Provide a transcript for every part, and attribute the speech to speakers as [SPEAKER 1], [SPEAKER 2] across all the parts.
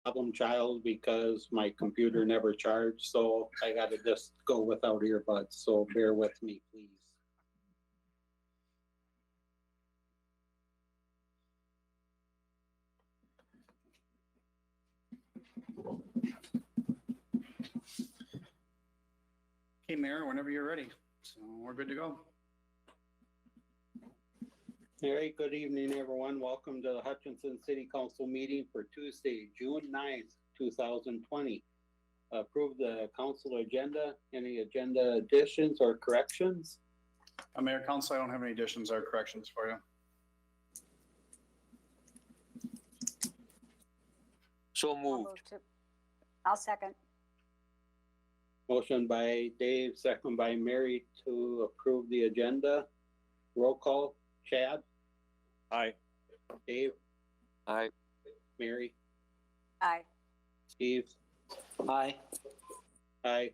[SPEAKER 1] problem child because my computer never charged, so I gotta just go without earbuds, so bear with me, please.
[SPEAKER 2] Okay, Mayor, whenever you're ready. So we're good to go.
[SPEAKER 1] All right, good evening, everyone. Welcome to the Hutchinson City Council meeting for Tuesday, June 9th, 2020. Approve the council agenda. Any agenda additions or corrections?
[SPEAKER 2] Mayor, Council, I don't have any additions or corrections for you.
[SPEAKER 3] So moved.
[SPEAKER 4] I'll second.
[SPEAKER 1] Motion by Dave, second by Mary to approve the agenda. Roll call. Chad?
[SPEAKER 3] Aye.
[SPEAKER 1] Dave?
[SPEAKER 3] Aye.
[SPEAKER 1] Mary?
[SPEAKER 4] Aye.
[SPEAKER 1] Steve?
[SPEAKER 3] Aye.
[SPEAKER 1] Aye.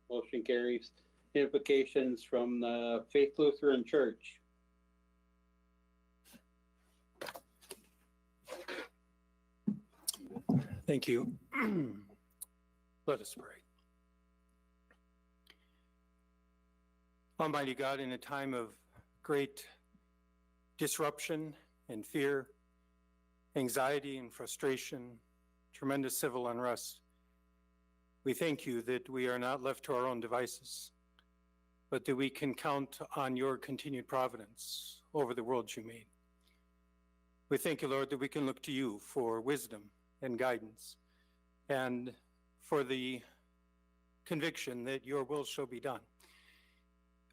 [SPEAKER 1] Motion carries. Notifications from the Faith Lutheran Church.
[SPEAKER 5] Thank you. Let us pray. Almighty God, in a time of great disruption and fear, anxiety and frustration, tremendous civil unrest, we thank you that we are not left to our own devices, but that we can count on your continued providence over the world you made. We thank you, Lord, that we can look to you for wisdom and guidance, and for the conviction that your will shall be done,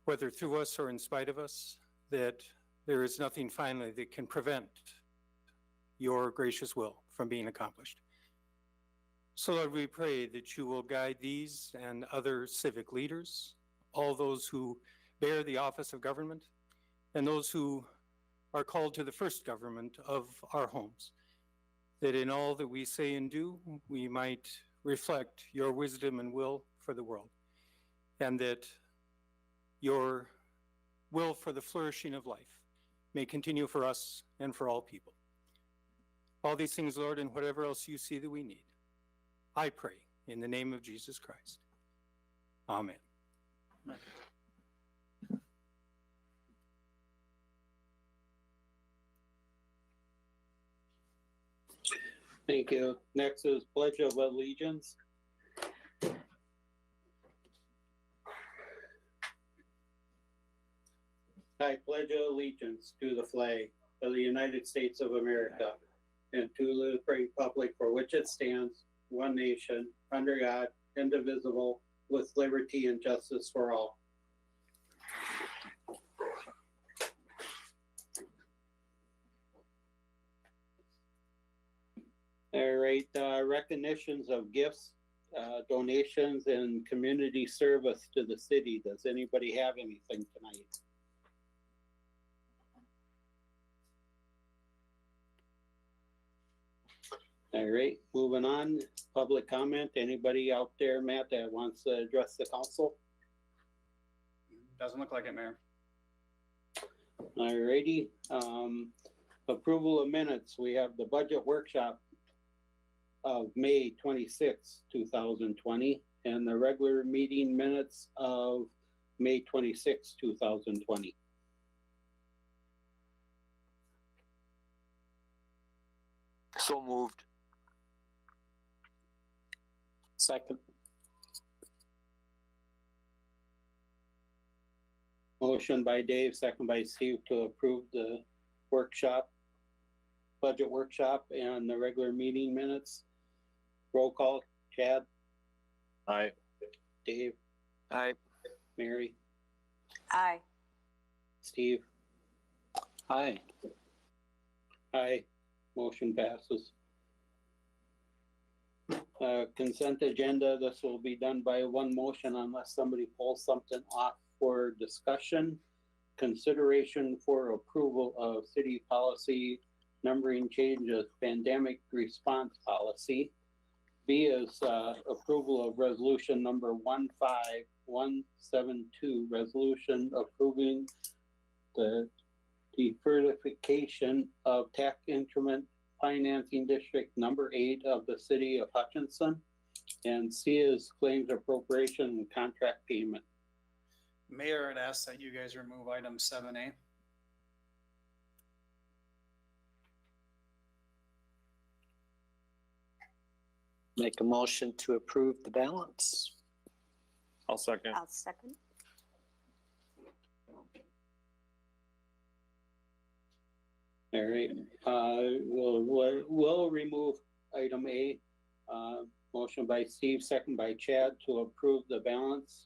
[SPEAKER 5] whether through us or in spite of us, that there is nothing finally that can prevent your gracious will from being accomplished. So Lord, we pray that you will guide these and other civic leaders, all those who bear the office of government, and those who are called to the first government of our homes, that in all that we say and do, we might reflect your wisdom and will for the world, and that your will for the flourishing of life may continue for us and for all people. All these things, Lord, and whatever else you see that we need, I pray in the name of Jesus Christ. Amen.
[SPEAKER 2] Amen.
[SPEAKER 1] Thank you. Next is Pledge of Allegiance. I pledge allegiance to the flag of the United States of America and to the republic for which it stands, one nation, under God, indivisible, with liberty and justice for all. All right, recognitions of gifts, donations, and community service to the city. Does anybody have anything tonight? All right, moving on. Public comment. Anybody out there, Matt, that wants to address the council?
[SPEAKER 2] Doesn't look like it, Mayor.
[SPEAKER 1] All righty. Approval of minutes. We have the budget workshop of May 26, 2020, and the regular meeting minutes of May 26, 2020.
[SPEAKER 3] So moved.
[SPEAKER 1] Second. Motion by Dave, second by Steve to approve the workshop, budget workshop, and the regular meeting minutes. Roll call. Chad?
[SPEAKER 3] Aye.
[SPEAKER 1] Dave?
[SPEAKER 3] Aye.
[SPEAKER 1] Mary?
[SPEAKER 4] Aye.
[SPEAKER 1] Steve?
[SPEAKER 3] Aye.
[SPEAKER 1] Aye. Motion passes. Consent agenda. This will be done by one motion unless somebody pulls something off for discussion. Consideration for approval of city policy numbering changes, pandemic response policy. B is approval of resolution number 15172, resolution approving the decertification of tax increment Financing District Number 8 of the City of Hutchinson. And C is claims appropriation and contract payment.
[SPEAKER 2] Mayor, I'd ask that you guys remove item 7A.
[SPEAKER 6] Make a motion to approve the balance.
[SPEAKER 3] I'll second.
[SPEAKER 4] I'll second.
[SPEAKER 1] All right, we'll remove item A. Motion by Steve, second by Chad to approve the balance.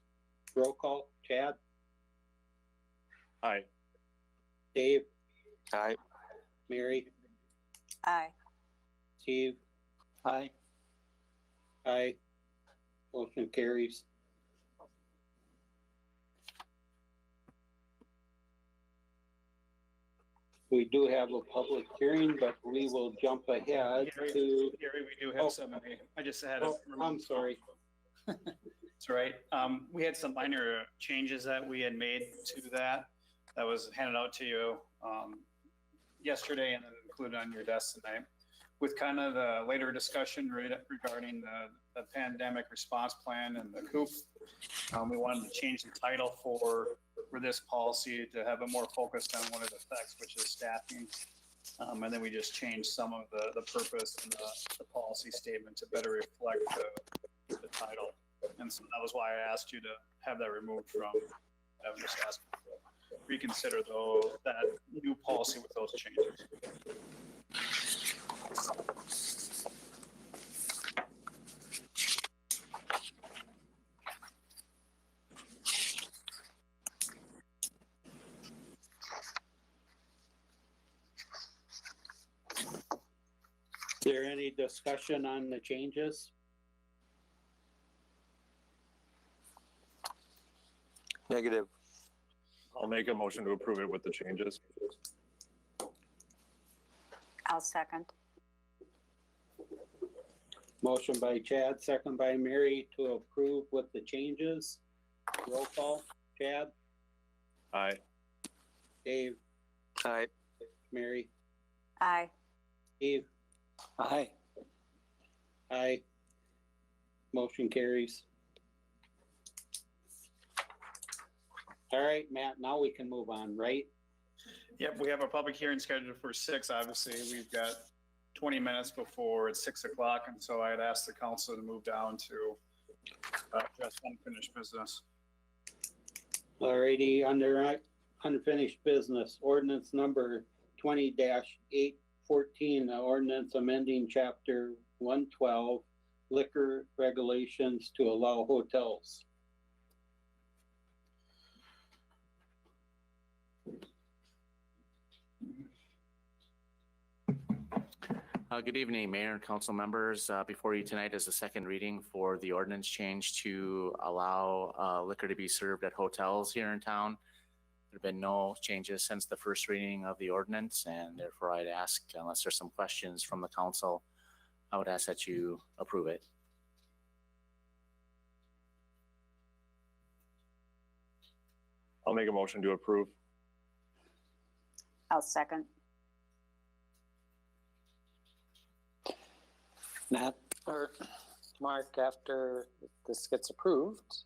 [SPEAKER 1] Roll call, Chad,
[SPEAKER 3] Aye.
[SPEAKER 1] Dave,
[SPEAKER 3] Aye.
[SPEAKER 1] Mary,
[SPEAKER 4] Aye.
[SPEAKER 1] Steve,
[SPEAKER 6] Aye.
[SPEAKER 1] aye. Motion carries. We do have a public hearing, but we will jump ahead to,
[SPEAKER 2] Gary, we do
[SPEAKER 1] Oh.
[SPEAKER 2] have 7A. I just had
[SPEAKER 1] oh, I'm sorry.
[SPEAKER 2] That's right. We had some minor changes that we had made to that was handed out to you yesterday and then included on your desk tonight. With kind of the later discussion regarding the pandemic response plan and the COOP, we wanted to change the title for this policy to have it more focused on what it affects, which is staffing. And then we just changed some of the purpose and the policy statement to better reflect the title. And so that was why I asked you to have that removed from, I was just asking to reconsider though that new policy with those changes.
[SPEAKER 1] Is there any discussion on the changes?
[SPEAKER 3] Negative.
[SPEAKER 7] I'll make a motion to approve it with the changes.
[SPEAKER 4] I'll second.
[SPEAKER 1] Motion by Chad, second by Mary to approve with the changes. Roll call, Chad,
[SPEAKER 7] Aye.
[SPEAKER 1] Dave,
[SPEAKER 3] Aye.
[SPEAKER 1] Mary,
[SPEAKER 4] Aye.
[SPEAKER 1] Steve,
[SPEAKER 6] Aye.
[SPEAKER 1] aye. Motion carries. All right, Matt, now we can move on, right?
[SPEAKER 2] Yep, we have a public hearing scheduled for 6. Obviously, we've got 20 minutes before it's 6 o'clock, and so I had asked the council to move down to address unfinished business.
[SPEAKER 1] All righty, under unfinished business, ordinance number 20-814, ordinance amending chapter 112, liquor regulations to allow hotels.
[SPEAKER 8] Good evening, Mayor and council members. Before you tonight is the second reading for the ordinance change to allow liquor to be served at hotels here in town. There have been no changes since the first reading of the ordinance, and therefore I'd ask, unless there's some questions from the council, I would ask that you approve it.
[SPEAKER 7] I'll make a motion to approve.
[SPEAKER 4] I'll second.
[SPEAKER 6] Matt, or Mark, after this gets approved,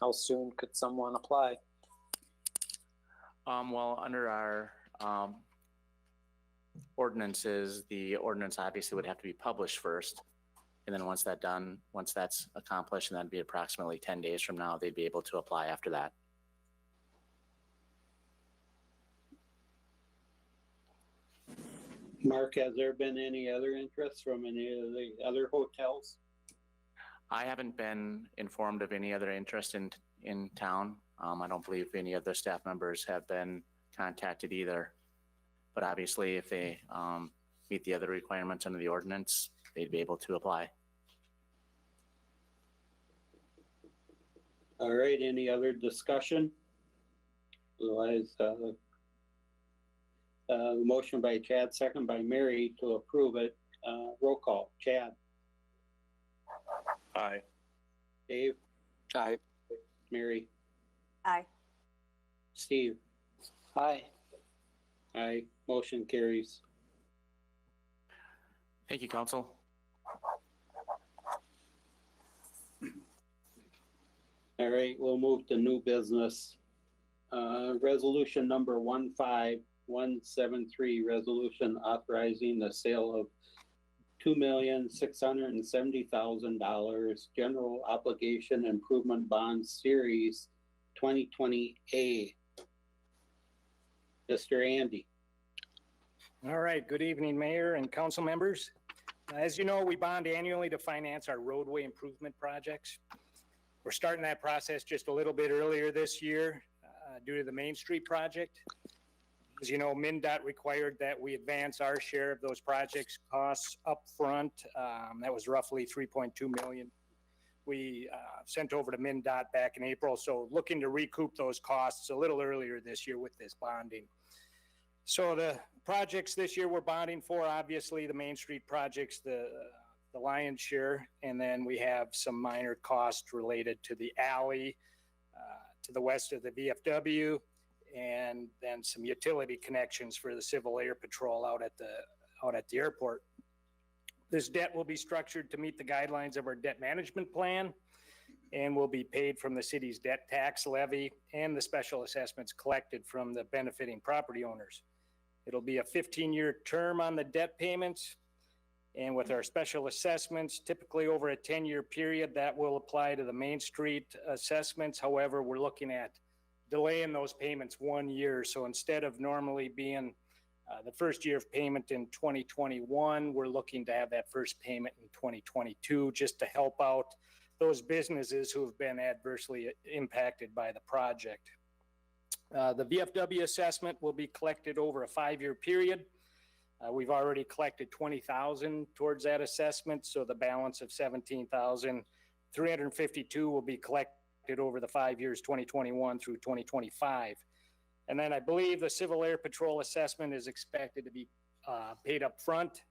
[SPEAKER 6] how soon could someone apply?
[SPEAKER 8] Well, under our ordinances, the ordinance obviously would have to be published first. And then once that's accomplished, and that'd be approximately 10 days from now, they'd be able to apply after that.
[SPEAKER 1] Mark, has there been any other interest from any of the other hotels?
[SPEAKER 8] I haven't been informed of any other interest in town. I don't believe any of the staff members have been contacted either. But obviously, if they meet the other requirements under the ordinance, they'd be able to apply.
[SPEAKER 1] All right, any other discussion? Otherwise, motion by Chad, second by Mary to approve it. Roll call, Chad,
[SPEAKER 7] Aye.
[SPEAKER 1] Dave,
[SPEAKER 3] Aye.
[SPEAKER 1] Mary,
[SPEAKER 4] Aye.
[SPEAKER 1] Steve,
[SPEAKER 6] Aye.
[SPEAKER 1] aye. Motion carries.
[SPEAKER 8] Thank you, council.
[SPEAKER 1] All right, we'll move to new business. Resolution number 15173, resolution authorizing the sale of $2,670,000 general obligation improvement bond series 2020A. Mr. Andy.
[SPEAKER 9] All right, good evening, Mayor and council members. As you know, we bond annually to finance our roadway improvement projects. We're starting that process just a little bit earlier this year due to the Main Street project. As you know, MnDOT required that we advance our share of those projects costs up front. That was roughly $3.2 million. We sent over to MnDOT back in April, so looking to recoup those costs a little earlier this year with this bonding. So the projects this year we're bonding for, obviously the Main Street projects, the lion's share, and then we have some minor costs related to the alley to the west of the VFW, and then some utility connections for the Civil Air Patrol out at the airport. This debt will be structured to meet the guidelines of our debt management plan and will be paid from the city's debt tax levy and the special assessments collected from the benefiting property owners. It'll be a 15-year term on the debt payments, and with our special assessments, typically over a 10-year period, that will apply to the Main Street assessments. However, we're looking at delaying those payments 1 year. So instead of normally being the first year of payment in 2021, we're looking to have that first payment in 2022, just to help out those businesses who have been adversely impacted by the project. The VFW assessment will be collected over a 5-year period. We've already collected $20,000 towards that assessment, so the balance of $17,352 will be collected over the 5 years, 2021 through 2025. And then I believe the Civil Air Patrol assessment is expected to be paid up front,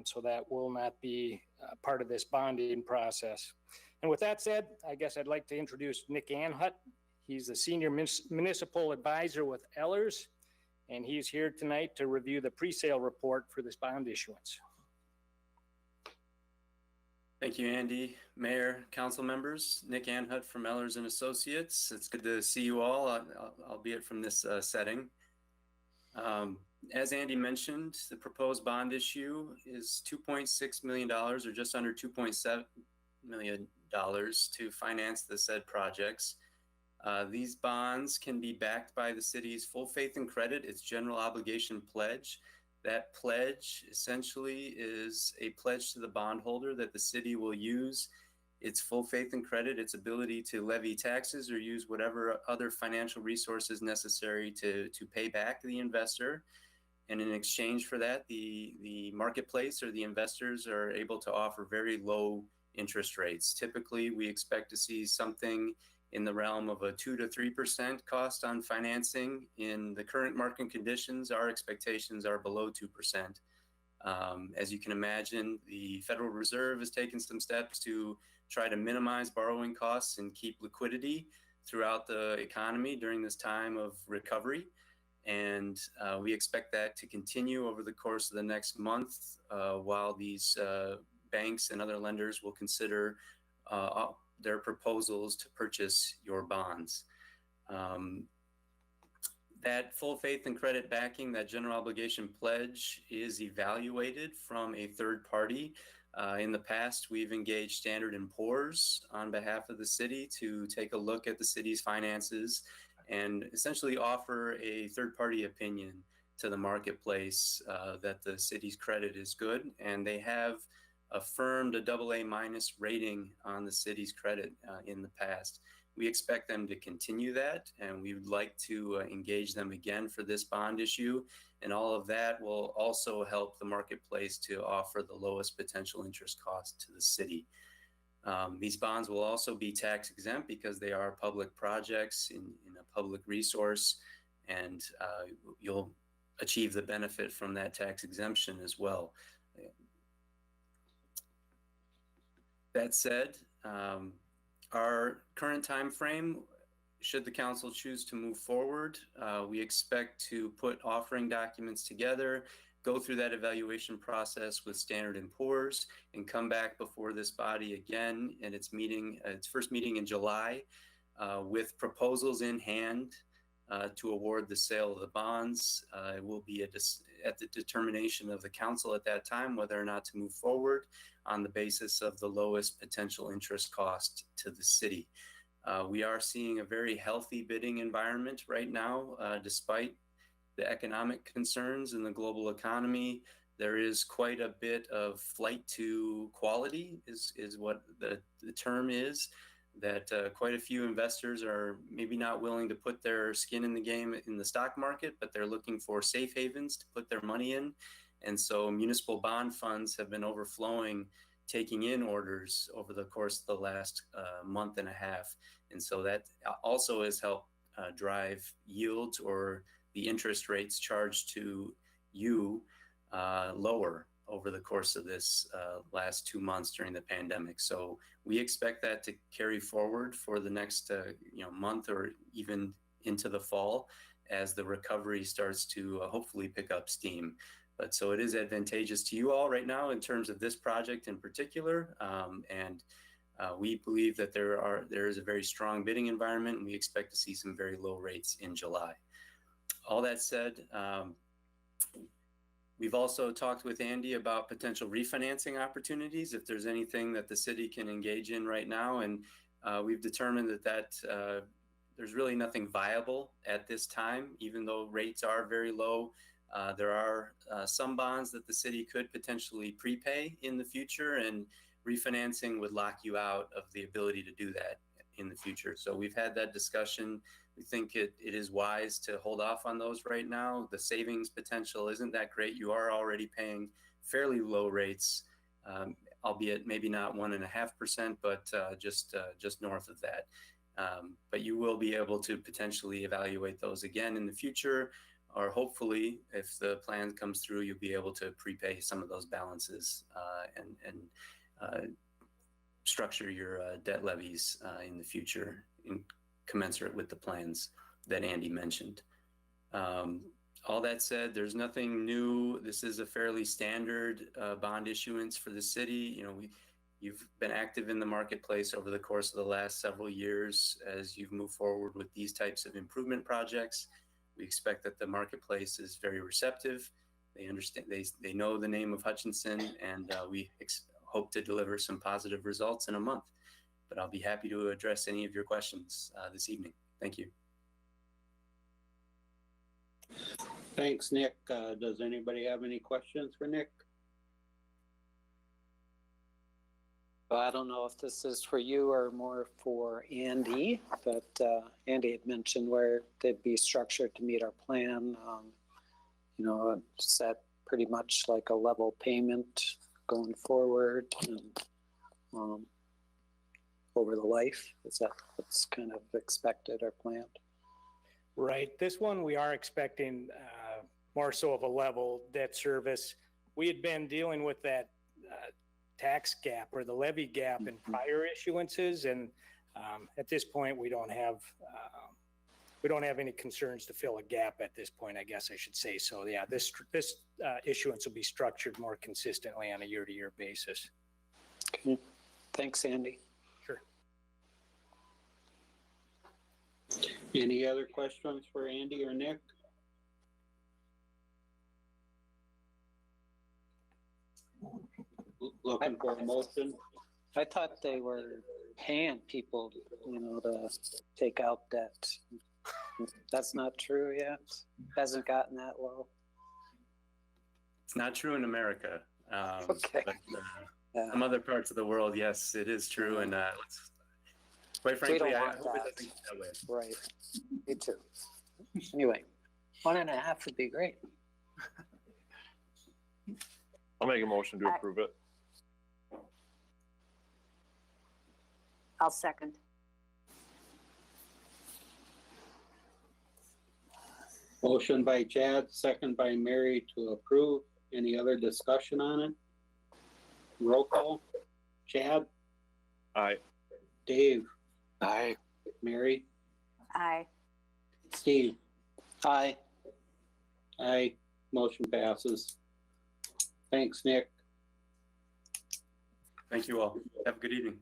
[SPEAKER 9] so that will not be part of this bonding process. And with that said, I guess I'd like to introduce Nick Anhut. He's the Senior Municipal Advisor with Ellers, and he's here tonight to review the pre-sale report for this bond issuance.
[SPEAKER 10] Thank you, Andy. Mayor, council members, Nick Anhut from Ellers and Associates. It's good to see you all, albeit from this setting. As Andy mentioned, the proposed bond issue is $2.6 million, or just under $2.7 million, to finance the said projects. These bonds can be backed by the city's full faith and credit, its general obligation pledge. That pledge essentially is a pledge to the bondholder that the city will use its full faith and credit, its ability to levy taxes or use whatever other financial resources necessary to pay back the investor. And in exchange for that, the marketplace or the investors are able to offer very low interest rates. Typically, we expect to see something in the realm of a 2 to 3% cost on financing. In the current market conditions, our expectations are below 2%. As you can imagine, the Federal Reserve has taken some steps to try to minimize borrowing costs and keep liquidity throughout the economy during this time of recovery. And we expect that to continue over the course of the next month while these banks and other lenders will consider their proposals to purchase your bonds. That full faith and credit backing, that general obligation pledge, is evaluated from a third party. In the past, we've engaged Standard & Poor's on behalf of the city to take a look at the city's finances and essentially offer a third party opinion to the marketplace that the city's credit is good, and they have affirmed a AA- rating on the city's credit in the past. We expect them to continue that, and we would like to engage them again for this bond issue. And all of that will also help the marketplace to offer the lowest potential interest cost to the city. These bonds will also be tax exempt because they are public projects in a public resource, and you'll achieve the benefit from that tax exemption as well. That said, our current time frame, should the council choose to move forward, we expect to put offering documents together go through that evaluation process with Standard & Poor's and come back before this body again at its first meeting in July, with proposals in hand to award the sale of the bonds. It will be at the determination of the council at that time whether or not to move forward on the basis of the lowest potential interest cost to the city. We are seeing a very healthy bidding environment right now, despite the economic concerns in the global economy. There is quite a bit of flight to quality is what the term is, that quite a few investors are maybe not willing to put their skin in the game in the stock market, but they're looking for safe havens to put their money in. And so municipal bond funds have been overflowing, taking in orders over the course of the last month and a half. And so that also has helped drive yields, or the interest rates charged to you, lower over the course of this last 2 months during the pandemic. So we expect that to carry forward for the next month, or even into the fall, as the recovery starts to hopefully pick up steam. But so it is advantageous to you all right now in terms of this project in particular. And we believe that there is a very strong bidding environment, and we expect to see some very low rates in July. All that said, we've also talked with Andy about potential refinancing opportunities if there's anything that the city can engage in right now. And we've determined that there's really nothing viable at this time, even though rates are very low. There are some bonds that the city could potentially prepay in the future, and refinancing would lock you out of the ability to do that in the future. So we've had that discussion. We think it is wise to hold off on those right now. The savings potential isn't that great. You are already paying fairly low rates, albeit maybe not 1.5%, but just north of that. But you will be able to potentially evaluate those again in the future, or hopefully, if the plan comes through, you'll be able to prepay some of those balances and structure your debt levies in the future, commensurate with the plans that Andy mentioned. All that said, there's nothing new. This is a fairly standard bond issuance for the city. You've been active in the marketplace over the course of the last several years as you've moved forward with these types of improvement projects. We expect that the marketplace is very receptive. They understand, they know the name of Hutchinson, and we hope to deliver some positive results in a month. But I'll be happy to address any of your questions this evening. Thank you.
[SPEAKER 1] Thanks, Nick. Does anybody have any questions for Nick?
[SPEAKER 6] Well, I don't know if this is for you or more for Andy, but Andy had mentioned where they'd be structured to meet our plan. Set pretty much like a level payment going forward and over the life. Is that what's kind of expected or planned?
[SPEAKER 9] Right. This one, we are expecting more so of a level debt service. We had been dealing with that tax gap or the levy gap in prior issuances, and at this point, we don't have any concerns to fill a gap at this point, I guess I should say. So yeah, this issuance will be structured more consistently on a year-to-year basis.
[SPEAKER 6] Okay. Thanks, Andy.
[SPEAKER 9] Sure.
[SPEAKER 1] Any other questions for Andy or Nick? Looking for a motion?
[SPEAKER 6] I thought they were paying people, to take out debt. That's not true yet? Hasn't gotten that low?
[SPEAKER 10] It's not true in America.
[SPEAKER 6] Okay.
[SPEAKER 10] But some other parts of the world, yes, it is true. And quite frankly, I hope it doesn't get that way.
[SPEAKER 6] Right. Me too. Anyway, 1.5 would be great.
[SPEAKER 7] I'll make a motion to approve it.
[SPEAKER 4] I'll second.
[SPEAKER 1] Motion by Chad, second by Mary to approve. Any other discussion on it? Roll call. Chad?
[SPEAKER 7] Aye.
[SPEAKER 1] Dave?
[SPEAKER 3] Aye.
[SPEAKER 1] Mary?
[SPEAKER 4] Aye.
[SPEAKER 1] Steve?
[SPEAKER 6] Aye.
[SPEAKER 1] Aye. Motion passes. Thanks, Nick.
[SPEAKER 10] Thank you all. Have a good evening.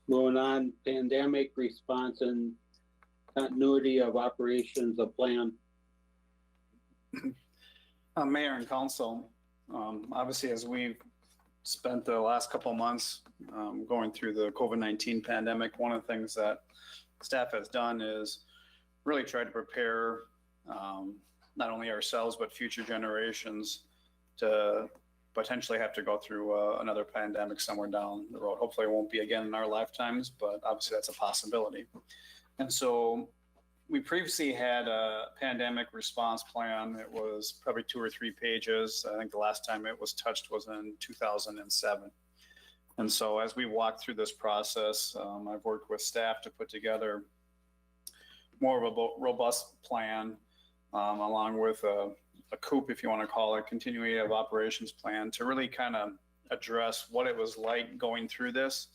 [SPEAKER 1] Moving on, pandemic response and continuity of operations of plan.
[SPEAKER 2] Mayor and council, obviously, as we've spent the last couple of months going through the COVID-19 pandemic, one of the things that staff has done is really try to prepare not only ourselves, but future generations to potentially have to go through another pandemic somewhere down the road. Hopefully it won't be again in our lifetimes, but obviously that's a possibility. And so we previously had a pandemic response plan. It was probably 2 or 3 pages. I think the last time it was touched was in 2007. And so as we walked through this process, I've worked with staff to put together more of a robust plan, along with a COOP, if you want to call it, continuity of operations plan, to really kind of address what it was like going through this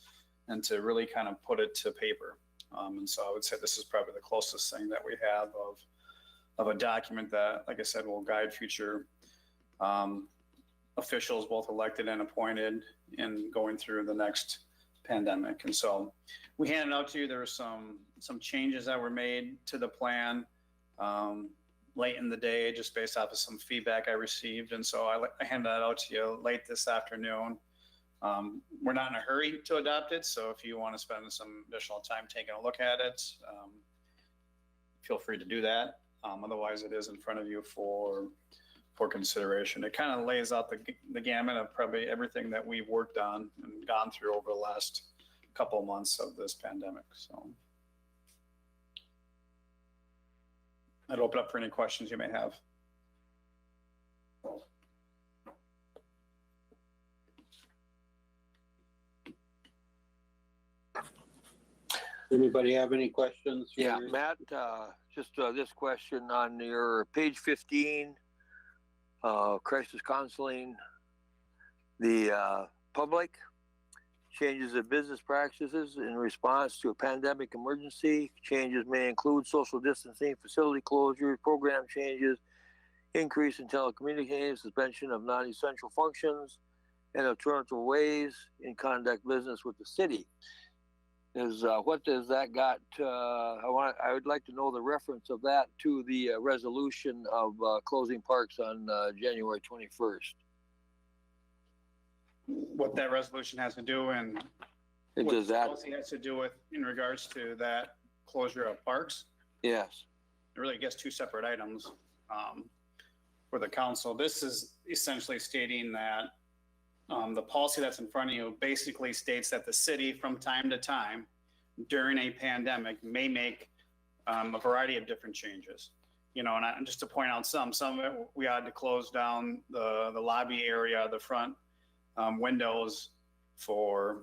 [SPEAKER 2] and to really kind of put it to paper. And so I would say this is probably the closest thing that we have of a document that, like I said, will guide future officials, both elected and appointed, in going through the next pandemic. And so we handed out to you, there were some changes that were made to the plan late in the day, just based off of some feedback I received. And so I handed that out to you late this afternoon. We're not in a hurry to adopt it, so if you want to spend some additional time taking a look at it, feel free to do that. Otherwise, it is in front of you for consideration. It kind of lays out the gamut of probably everything that we've worked on and gone through over the last couple of months of this pandemic. So I'd open up for any questions you may have.
[SPEAKER 1] Anybody have any questions?
[SPEAKER 3] Yeah, Matt, just this question on your page 15, crisis counseling, the public changes of business practices in response to a pandemic emergency. Changes may include social distancing, facility closures, program changes, increase in telecommunications, suspension of non-essential functions, and alternative ways in conduct business with the city. What does that got? I would like to know the reference of that to the resolution of closing parks on January 21st.
[SPEAKER 2] What that resolution has to do and
[SPEAKER 3] It
[SPEAKER 2] what
[SPEAKER 3] does
[SPEAKER 2] the
[SPEAKER 3] that?
[SPEAKER 2] policy has to do with in regards to that closure of parks.
[SPEAKER 3] Yes.
[SPEAKER 2] It really gets 2 separate items for the council. This is essentially stating that the policy that's in front of you basically states that the city from time to time during a pandemic may make a variety of different changes. You know, and just to point out some of it, we had to close down the lobby area, the front windows for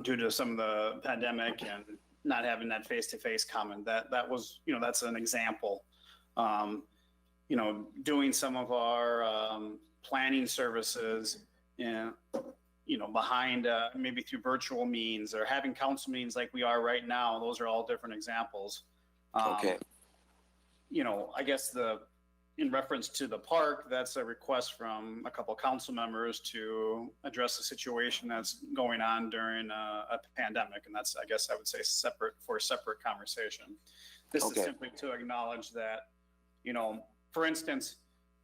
[SPEAKER 2] due to some of the pandemic and not having that face-to-face comment. That was, you know, that's an example. You know, doing some of our planning services, you know, behind maybe through virtual means or having council meetings like we are right now. Those are all different examples.
[SPEAKER 3] Okay.
[SPEAKER 2] You know, I guess in reference to the park, that's a request from a couple of council members to address the situation that's going on during a pandemic. And that's, I guess I would say, separate conversation. This is simply to acknowledge that, you know, for instance,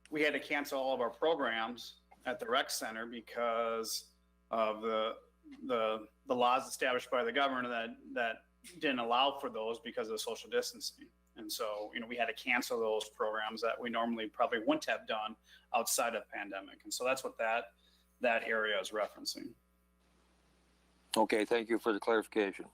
[SPEAKER 2] we had to cancel all of our programs at the rec center because of the laws established by the governor that didn't allow for those because of social distancing. And so, you know, we had to cancel those programs that we normally probably wouldn't have done outside of pandemic. And so that's what that area is referencing.
[SPEAKER 3] Okay, thank you for the clarification.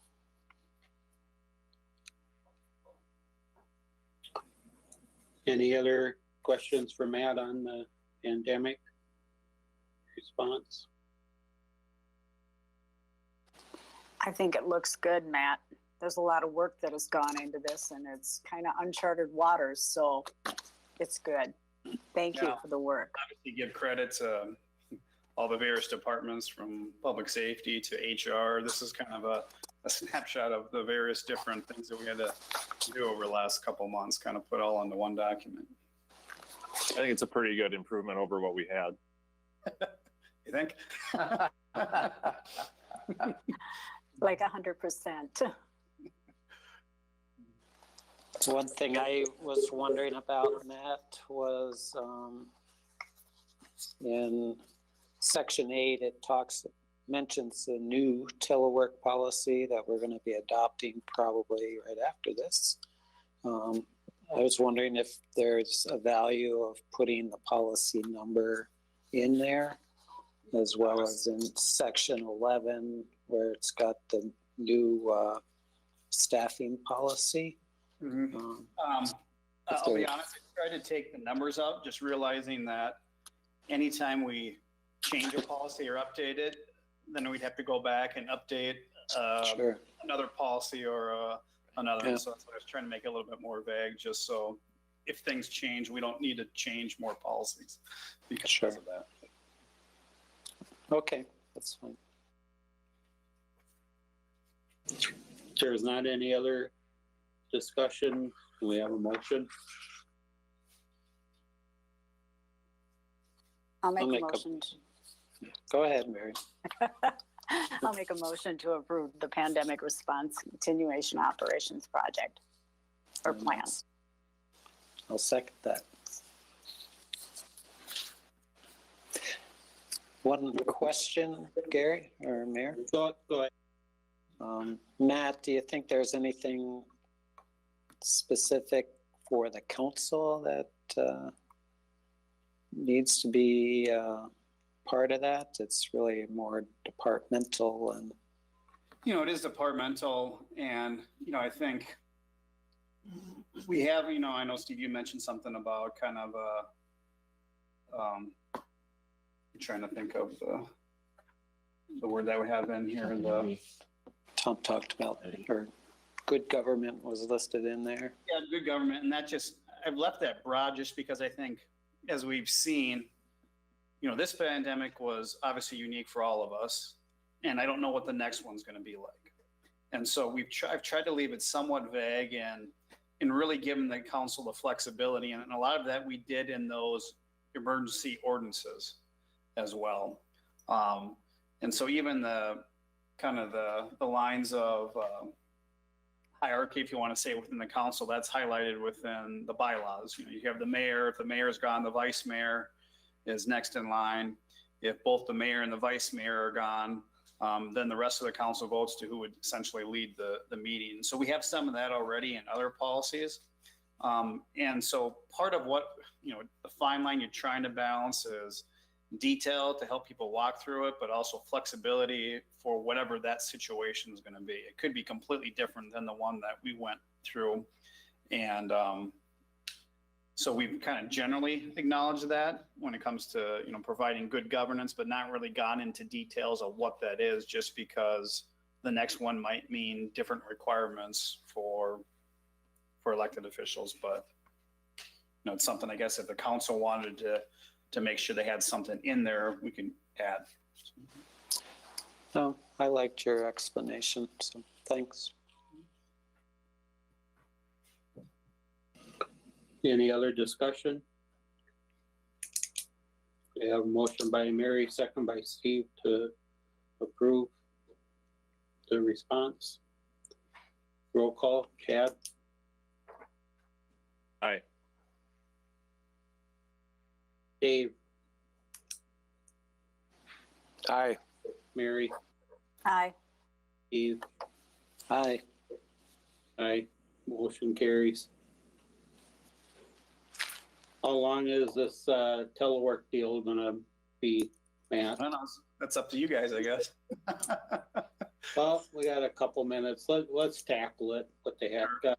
[SPEAKER 1] Any other questions for Matt on the pandemic response?
[SPEAKER 4] I think it looks good, Matt. There's a lot of work that has gone into this and it's kind of uncharted waters, so it's good. Thank you for the work.
[SPEAKER 2] Obviously give credit to all the various departments from public safety to HR. This is kind of a snapshot of the various different things that we had to do over the last couple of months, kind of put all into one document.
[SPEAKER 7] think it's a pretty good improvement over what we had.
[SPEAKER 2] You think?
[SPEAKER 4] Like 100%.
[SPEAKER 6] One thing I was wondering about, Matt, was in section 8, it mentions the new telework policy that we're going to be adopting probably right after this. I was wondering if there's a value of putting the policy number in there, as well as in section 11, where it's got the new staffing policy.
[SPEAKER 2] I'll be honest, I tried to take the numbers out, just realizing that anytime we change a policy or update it, then we'd have to go back and update
[SPEAKER 6] Sure.
[SPEAKER 2] another policy or another.
[SPEAKER 6] Yeah.
[SPEAKER 2] So that's why I was trying to make it a little bit more vague, just so if things change, we don't need to change more policies because
[SPEAKER 6] Sure.
[SPEAKER 2] of that.
[SPEAKER 6] Okay, that's fine.
[SPEAKER 1] There's not any other discussion. Do we have a motion?
[SPEAKER 4] I'll make
[SPEAKER 6] I'll
[SPEAKER 4] a
[SPEAKER 6] make a-
[SPEAKER 4] motion.
[SPEAKER 6] Go ahead, Mary.
[SPEAKER 4] I'll make a motion to approve the pandemic response continuation operations project or plan.
[SPEAKER 6] I'll second that. One question, Gary or Mayor?
[SPEAKER 1] Go ahead.
[SPEAKER 6] Matt, do you think there's anything specific for the council that needs to be part of that? It's really more departmental and.
[SPEAKER 2] It is departmental, and, I think we have, I know, Steve, you mentioned something about kind of, I'm trying to think of the word that we have in here,
[SPEAKER 6] Tom talked about, or good government was listed in there.
[SPEAKER 2] Yeah, good government, and I've left that broad just because I think, as we've seen, this pandemic was obviously unique for all of us, and I don't know what the next one's going to be like. And so I've tried to leave it somewhat vague and really giving the council the flexibility, and a lot of that we did in those emergency ordinances as well. And so even the lines of hierarchy, if you want to say, within the council, that's highlighted within the bylaws. You have the mayor. If the mayor's gone, the vice mayor is next in line. If both the mayor and the vice mayor are gone, then the rest of the council votes to who would essentially lead the meeting. So we have some of that already in other policies. And so part of what, the fine line you're trying to balance is detail to help people walk through it, but also flexibility for whatever that situation is going to be. It could be completely different than the one that we went through. And so we've kind of generally acknowledged that when it comes to, providing good governance, but not really gone into details of what that is, just because the next one might mean different requirements for elected officials. But, it's something, I guess, if the council wanted to make sure they had something in there, we can add.
[SPEAKER 6] No, I liked your explanation, so thanks.
[SPEAKER 1] Any other discussion? We have a motion by Mary, second by Steve to approve the response. Roll call, Chad?
[SPEAKER 7] Aye.
[SPEAKER 1] Dave?
[SPEAKER 6] Aye.
[SPEAKER 1] Mary?
[SPEAKER 4] Aye.
[SPEAKER 1] Steve?
[SPEAKER 6] Aye.
[SPEAKER 1] Aye. Motion carries. How long is this telework deal gonna be, Matt?
[SPEAKER 2] I don't know. That's up to you guys, I guess.
[SPEAKER 1] Well, we got a couple minutes. Let's tackle it. What the heck?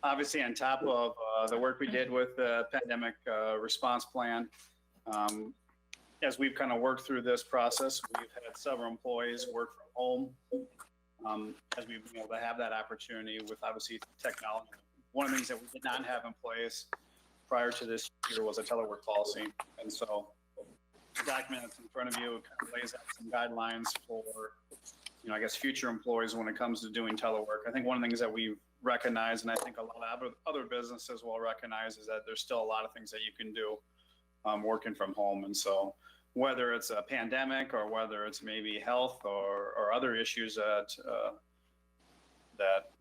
[SPEAKER 2] Obviously, on top of the work we did with the pandemic response plan, as we've kind of worked through this process, we've had several employees work from home as we've been able to have that opportunity with, obviously, technology. One of the things that we did not have in place prior to this year was a telework policy. And so the document that's in front of you kind of lays out some guidelines for, I guess, future employees when it comes to doing telework. I think one of the things that we've recognize, and I think a lot of other businesses will recognize, is that there's still a lot of things that you can do working from home. And so whether it's a pandemic or whether it's maybe health or other issues that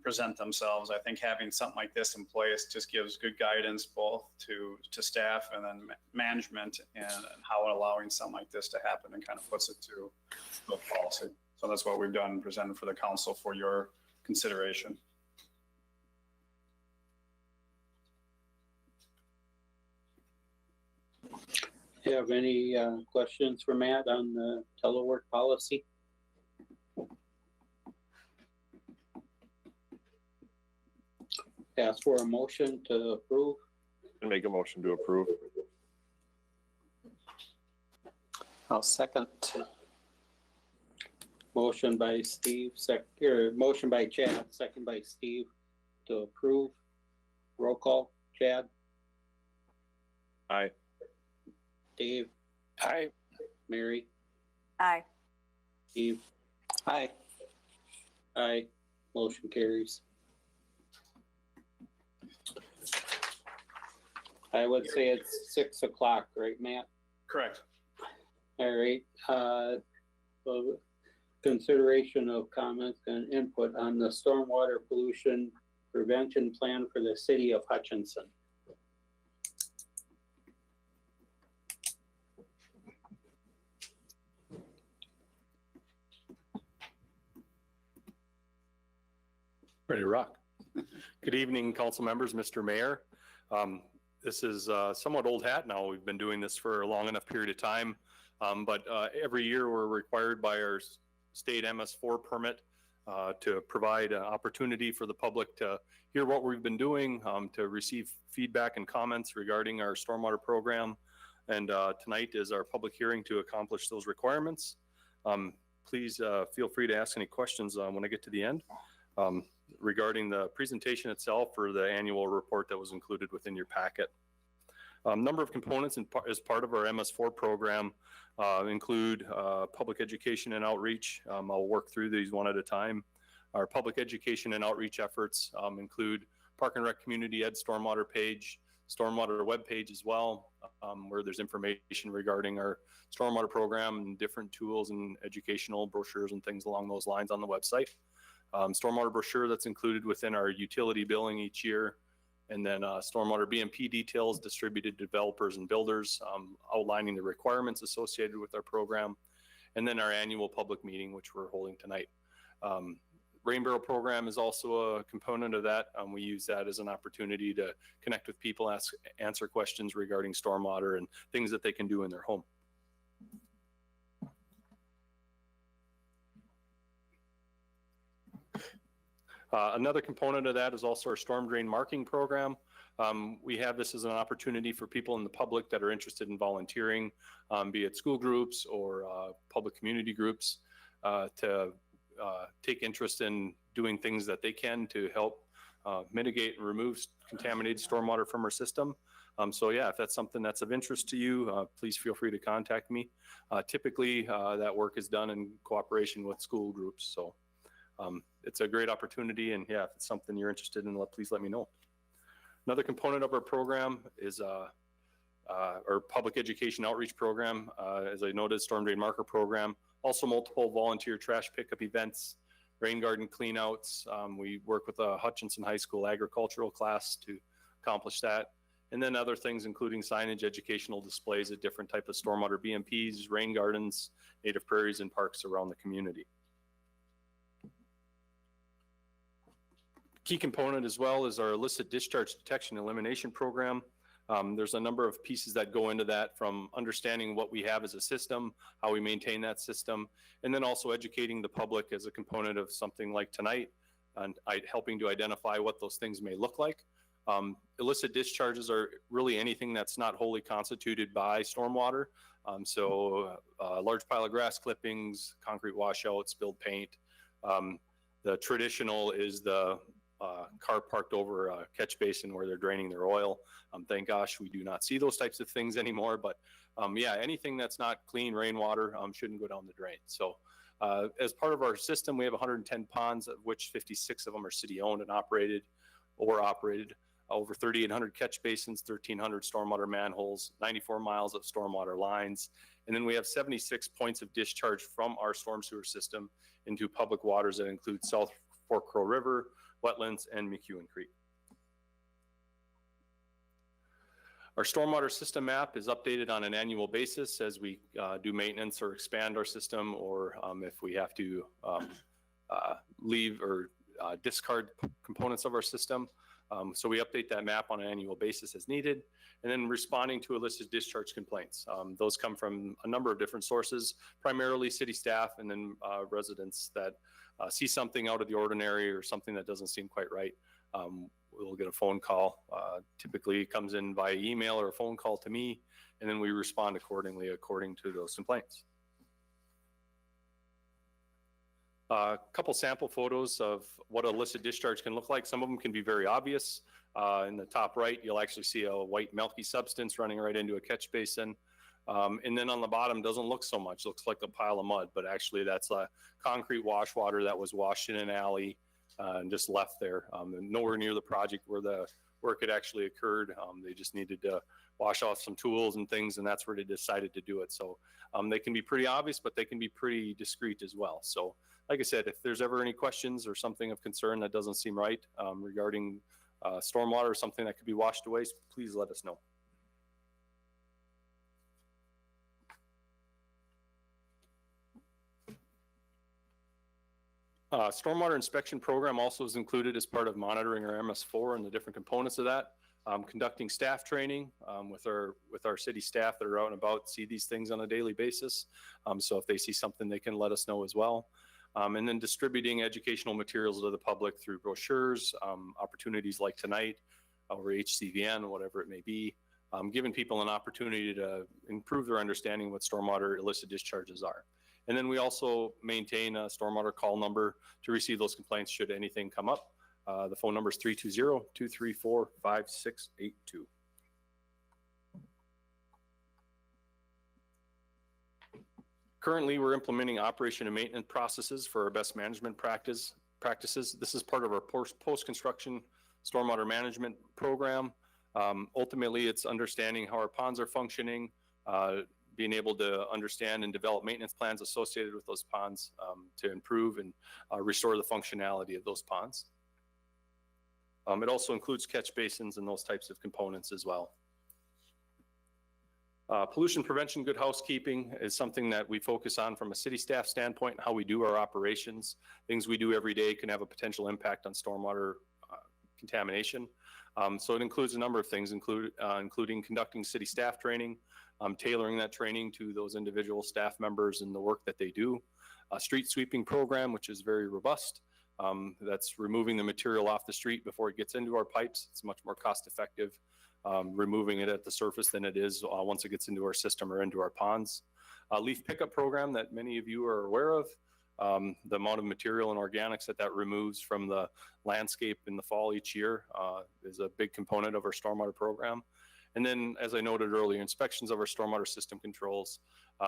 [SPEAKER 2] present themselves, I think having something like this in place just gives good guidance both to staff and then management and how allowing something like this to happen, and kind of puts it to the policy. So that's what we've done and presented for the council for your consideration.
[SPEAKER 1] Do you have any questions for Matt on the telework policy? Ask for a motion to approve.
[SPEAKER 7] And make a motion to approve.
[SPEAKER 6] I'll second.
[SPEAKER 1] Motion by Steve, motion by Chad, second by Steve to approve. Roll call, Chad,
[SPEAKER 7] Aye.
[SPEAKER 1] Dave,
[SPEAKER 3] Aye.
[SPEAKER 1] Mary,
[SPEAKER 4] Aye.
[SPEAKER 1] Steve,
[SPEAKER 6] Aye.
[SPEAKER 1] aye, motion carries. I would say it's 6 o'clock, right, Matt?
[SPEAKER 2] Correct.
[SPEAKER 1] All right, so consideration of comments and input on the stormwater pollution prevention plan for the city of Hutchinson.
[SPEAKER 11] Ready to rock. Good evening, council members, Mr. Mayor. This is somewhat old hat now. We've been doing this for a long enough period of time. But every year we're required by our state MS4 permit to provide an opportunity for the public to hear what we've been doing, to receive feedback and comments regarding our stormwater program. And tonight is our public hearing to accomplish those requirements. Please feel free to ask any questions when I get to the end. Regarding the presentation itself or the annual report that was included within your packet. Number of components as part of our MS4 program include public education and outreach. I'll work through these one at a time. Our public education and outreach efforts include Park and Rec Community Ed Stormwater page, Stormwater web page as well, where there's information regarding our stormwater program and different tools and educational brochures and things along those lines on the website. Stormwater brochure that's included within our utility billing each year, and then stormwater BMP details distributed to developers and builders, outlining the requirements associated with our program, and then our annual public meeting, which we're holding tonight. Rain Barrel program is also a component of that. We use that as an opportunity to connect with people, answer questions regarding stormwater and things that they can do in their home. Another component of that is also our storm drain marking program. We have this as an opportunity for people in the public that are interested in volunteering, be it school groups or public community groups, to take interest in doing things that they can to help mitigate and remove contaminated stormwater from our system. So yeah, if that's something that's of interest to you, please feel free to contact me. Typically, that work is done in cooperation with school groups. So it's a great opportunity, and yeah, if it's something you're interested in, please let me know. Another component of our program is our public education outreach program. As I noted, storm drain marker program, also multiple volunteer trash pickup events, rain garden cleanouts. We work with a Hutchinson High School agricultural class to accomplish that. And then other things, including signage, educational displays at different types of stormwater BMPs, rain gardens, native prairies, and parks around the community. Key component as well is our illicit discharge detection elimination program. There's a number of pieces that go into that, from understanding what we have as a system, how we maintain that system, and then also educating the public as a component of something like tonight, and helping to identify what those things may look like. Illicit discharges are really anything that's not wholly constituted by stormwater. So a large pile of grass clippings, concrete washout, spilled paint. The traditional is the car parked over a catch basin where they're draining their oil. Thank gosh we do not see those types of things anymore, but yeah, anything that's not clean rainwater shouldn't go down the drain. So As part of our system, we have 110 ponds, of which 56 of them are city-owned and operated or operated. Over 3,800 catch basins, 1,300 stormwater manholes, 94 miles of stormwater lines. And then we have 76 points of discharge from our storm sewer system into public waters that include South Fork Crow River, wetlands, and McEwen Creek. Our stormwater system map is updated on an annual basis as we do maintenance or expand our system, or if we have to leave or discard components of our system. So we update that map on an annual basis as needed. And then responding to illicit discharge complaints. Those come from a number of different sources, primarily city staff and then residents that see something out of the ordinary or something that doesn't seem quite right. We'll get a phone call. Typically it comes in via email or a phone call to me, and then we respond accordingly according to those complaints. A couple sample photos of what illicit discharge can look like. Some of them can be very obvious. In the top right, you'll actually see a white milky substance running right into a catch basin. And then on the bottom doesn't look so much, looks like a pile of mud, but actually that's a concrete wash water that was washed in an alley and just left there. Nowhere near the project where the work had actually occurred. They just needed to wash off some tools and things, and that's where they decided to do it. So they can be pretty obvious, but they can be pretty discreet as well. So like I said, if there's ever any questions or something of concern that doesn't seem right regarding stormwater or something that could be washed away, please let us know. Stormwater inspection program also is included as part of monitoring our MS4 and the different components of that. Conducting staff training with our city staff that are out and about, see these things on a daily basis. So if they see something, they can let us know as well. And then distributing educational materials to the public through brochures, opportunities like tonight, or HCVN, whatever it may be, giving people an opportunity to improve their understanding of what stormwater illicit discharges are. And then we also maintain a stormwater call number to receive those complaints should anything come up. The phone number is 320-234-5682. Currently, we're implementing operation and maintenance processes for our best management practices. This is part of our post-construction stormwater management program. Ultimately, it's understanding how our ponds are functioning, being able to understand and develop maintenance plans associated with those ponds to improve and restore the functionality of those ponds. It also includes catch basins and those types of components as well. Pollution prevention, good housekeeping is something that we focus on from a city staff standpoint, how we do our operations. Things we do every day can have a potential impact on stormwater contamination. So it includes a number of things, including conducting city staff training, tailoring that training to those individual staff members and the work that they do. A street sweeping program, which is very robust. That's removing the material off the street before it gets into our pipes. It's much more cost effective removing it at the surface than it is once it gets into our system or into our ponds. Leaf pickup program that many of you are aware of. The amount of material and organics that removes from the landscape in the fall each year is a big component of our stormwater program. And then, as I noted earlier, inspections of our stormwater system controls.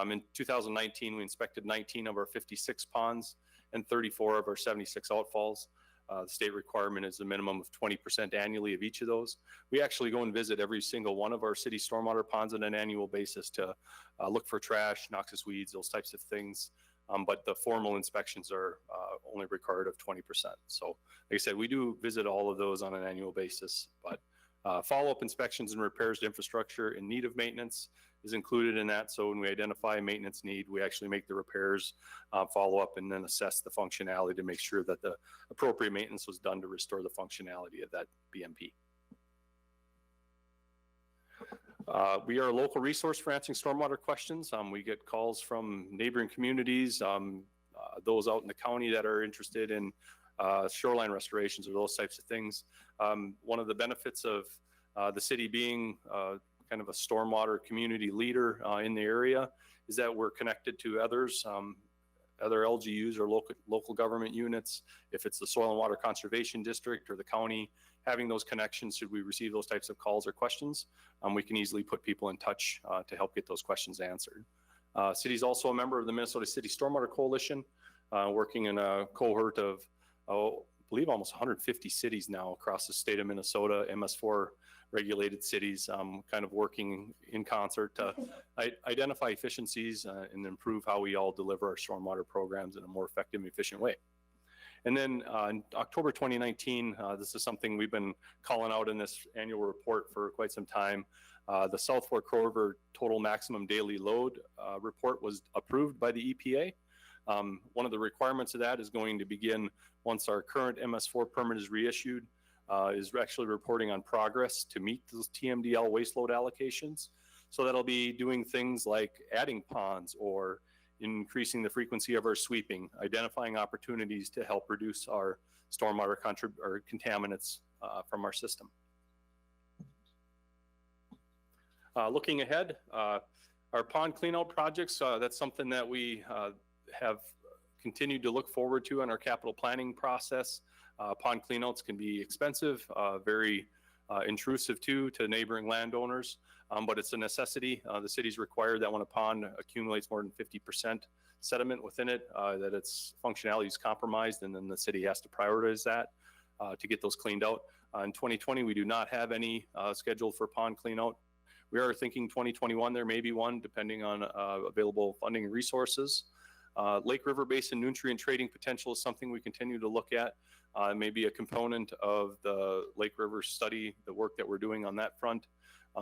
[SPEAKER 11] In 2019, we inspected 19 of our 56 ponds and 34 of our 76 outfalls. The state requirement is a minimum of 20% annually of each of those. We actually go and visit every single one of our city stormwater ponds on an annual basis to look for trash, noxious weeds, those types of things. But the formal inspections are only required of 20%. So like I said, we do visit all of those on an annual basis, but follow-up inspections and repairs to infrastructure in need of maintenance is included in that. So when we identify a maintenance need, we actually make the repairs, follow up, and then assess the functionality to make sure that the appropriate maintenance was done to restore the functionality of that BMP. We are a local resource for answering stormwater questions. We get calls from neighboring communities, those out in the county that are interested in shoreline restorations or those types of things. One of the benefits of the city being kind of a stormwater community leader in the area is that we're connected to others, other LGUs or local government units. If it's the Soil and Water Conservation District or the county, having those connections, should we receive those types of calls or questions, we can easily put people in touch to help get those questions answered. City's also a member of the Minnesota City Stormwater Coalition, working in a cohort of, I believe almost 150 cities now across the state of Minnesota, MS4 regulated cities, kind of working in concert to identify efficiencies and improve how we all deliver our stormwater programs in a more effective and efficient way. And then in October 2019, this is something we've been calling out in this annual report for quite some time. The South Fork River Total Maximum Daily Load report was approved by the EPA. One of the requirements of that is going to begin once our current MS4 permit is reissued, is actually reporting on progress to meet those TMDL waste load allocations. So that'll be doing things like adding ponds or increasing the frequency of our sweeping, identifying opportunities to help reduce our stormwater or contaminants from our system. Looking ahead, our pond cleanout projects, that's something that we have continued to look forward to in our capital planning process. Pond cleanouts can be expensive, very intrusive to neighboring landowners, but it's a necessity. The city's required that when a pond accumulates more than 50% sediment within it, that its functionality is compromised, and then the city has to prioritize that to get those cleaned out. In 2020, we do not have any scheduled for pond cleanout. We are thinking 2021, there may be one, depending on available funding and resources. Lake River Basin nutrient trading potential is something we continue to look at. Maybe a component of the Lake River study, the work that we're doing on that front.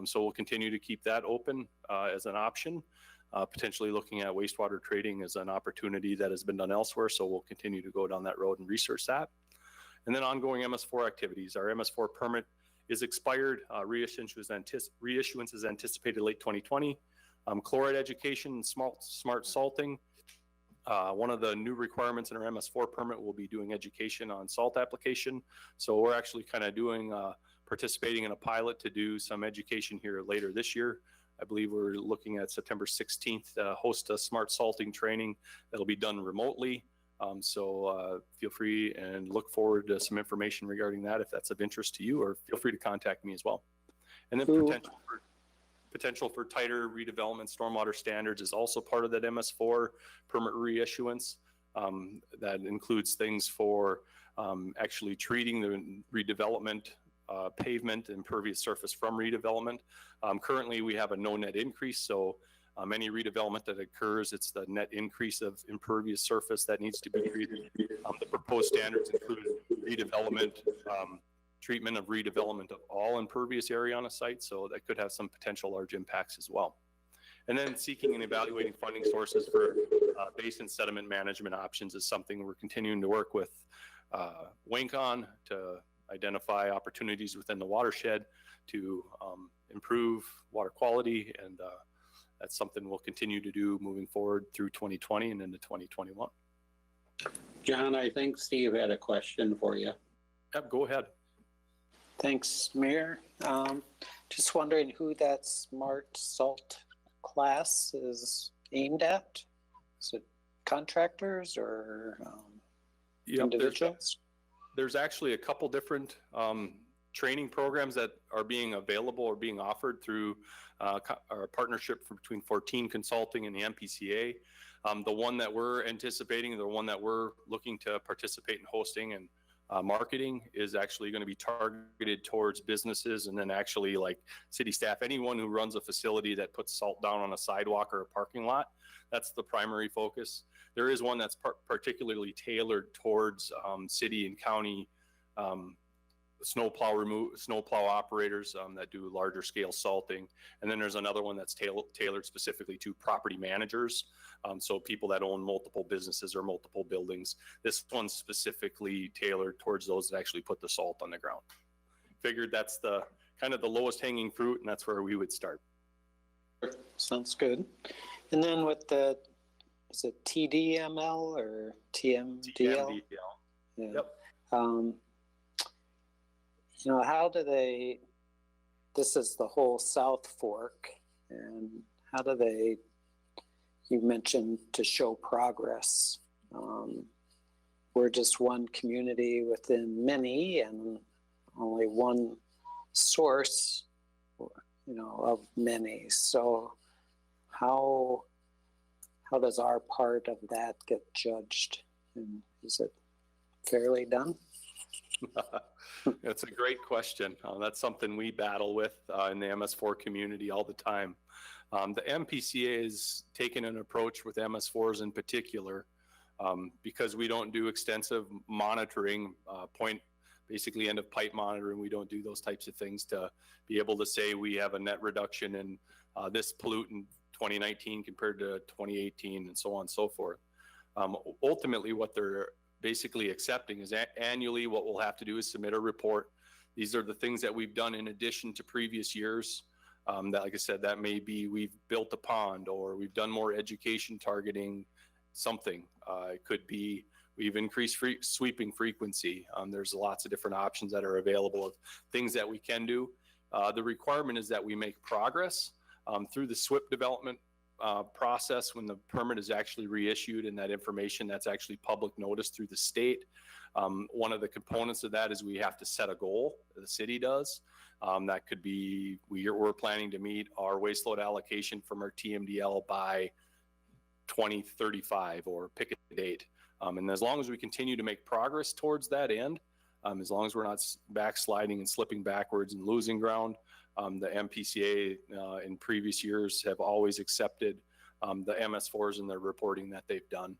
[SPEAKER 11] So we'll continue to keep that open as an option. Potentially looking at wastewater trading as an opportunity that has been done elsewhere. So we'll continue to go down that road and research that. And then ongoing MS4 activities. Our MS4 permit is expired. Reissuance is anticipated late 2020. Chloride education and smart salting. One of the new requirements in our MS4 permit will be doing education on salt application. So we're actually kind of doing, participating in a pilot to do some education here later this year. I believe we're looking at September 16th to host a smart salting training that'll be done remotely. So feel free and look forward to some information regarding that if that's of interest to you, or feel free to contact me as well. And then potential for tighter redevelopment stormwater standards is also part of that MS4 permit reissuance. That includes things for actually treating the redevelopment pavement impervious surface from redevelopment. Currently we have a no net increase, so any redevelopment that occurs, it's the net increase of impervious surface that needs to be treated. The proposed standards include redevelopment, treatment of redevelopment of all impervious area on a site, so that could have some potential large impacts as well. And then seeking and evaluating funding sources for basin sediment management options is something we're continuing to work with WINC on to identify opportunities within the watershed to improve water quality, and that's something we'll continue to do moving forward through 2020 and into 2021.
[SPEAKER 1] John, I think Steve had a question for you.
[SPEAKER 11] Yep, go ahead.
[SPEAKER 6] Thanks, Mayor. Just wondering who that smart salt class is aimed at? Is it contractors or individuals?
[SPEAKER 11] There's actually a couple different training programs that are being available or being offered through our partnership between 14 Consulting and the MPCA. The one that we're anticipating, the one that we're looking to participate in hosting and marketing is actually going to be targeted towards businesses, and then actually like city staff, anyone who runs a facility that puts salt down on a sidewalk or a parking lot. That's the primary focus. There is one that's particularly tailored towards city and county snowplow operators that do larger scale salting. And then there's another one that's tailored specifically to property managers. So people that own multiple businesses or multiple buildings. This one's specifically tailored towards those that actually put the salt on the ground. Figured that's the kind of the lowest hanging fruit, and that's where we would start.
[SPEAKER 6] Sounds good. And then with the, is it TDML or TMDL? Yeah.
[SPEAKER 11] Yep.
[SPEAKER 6] You know, how do they, this is the whole South Fork, and how do they, you mentioned to show progress. We're just one community within many and only one source, you know, of many. So how how does our part of that get judged? And is it fairly done?
[SPEAKER 11] That's a great question. That's something we battle with in the MS4 community all the time. The MPCA has taken an approach with MS4s in particular because we don't do extensive monitoring, basically end of pipe monitoring. We don't do those types of things to be able to say we have a net reduction in this pollutant 2019 compared to 2018 and so on and so forth. Ultimately, what they're basically accepting is annually what we'll have to do is submit a report. These are the things that we've done in addition to previous years. That, like I said, that may be we've built a pond or we've done more education targeting something. It could be we've increased sweeping frequency. There's lots of different options that are available of things that we can do. The requirement is that we make progress through the SWIP development process when the permit is actually reissued, and that information that's actually public notice through the state. One of the components of that is we have to set a goal, the city does. That could be, we're planning to meet our waste load allocation from our TMDL by 2035 or pick a date. And as long as we continue to make progress towards that end, as long as we're not backsliding and slipping backwards and losing ground, the MPCA in previous years have always accepted the MS4s and their reporting that they've done.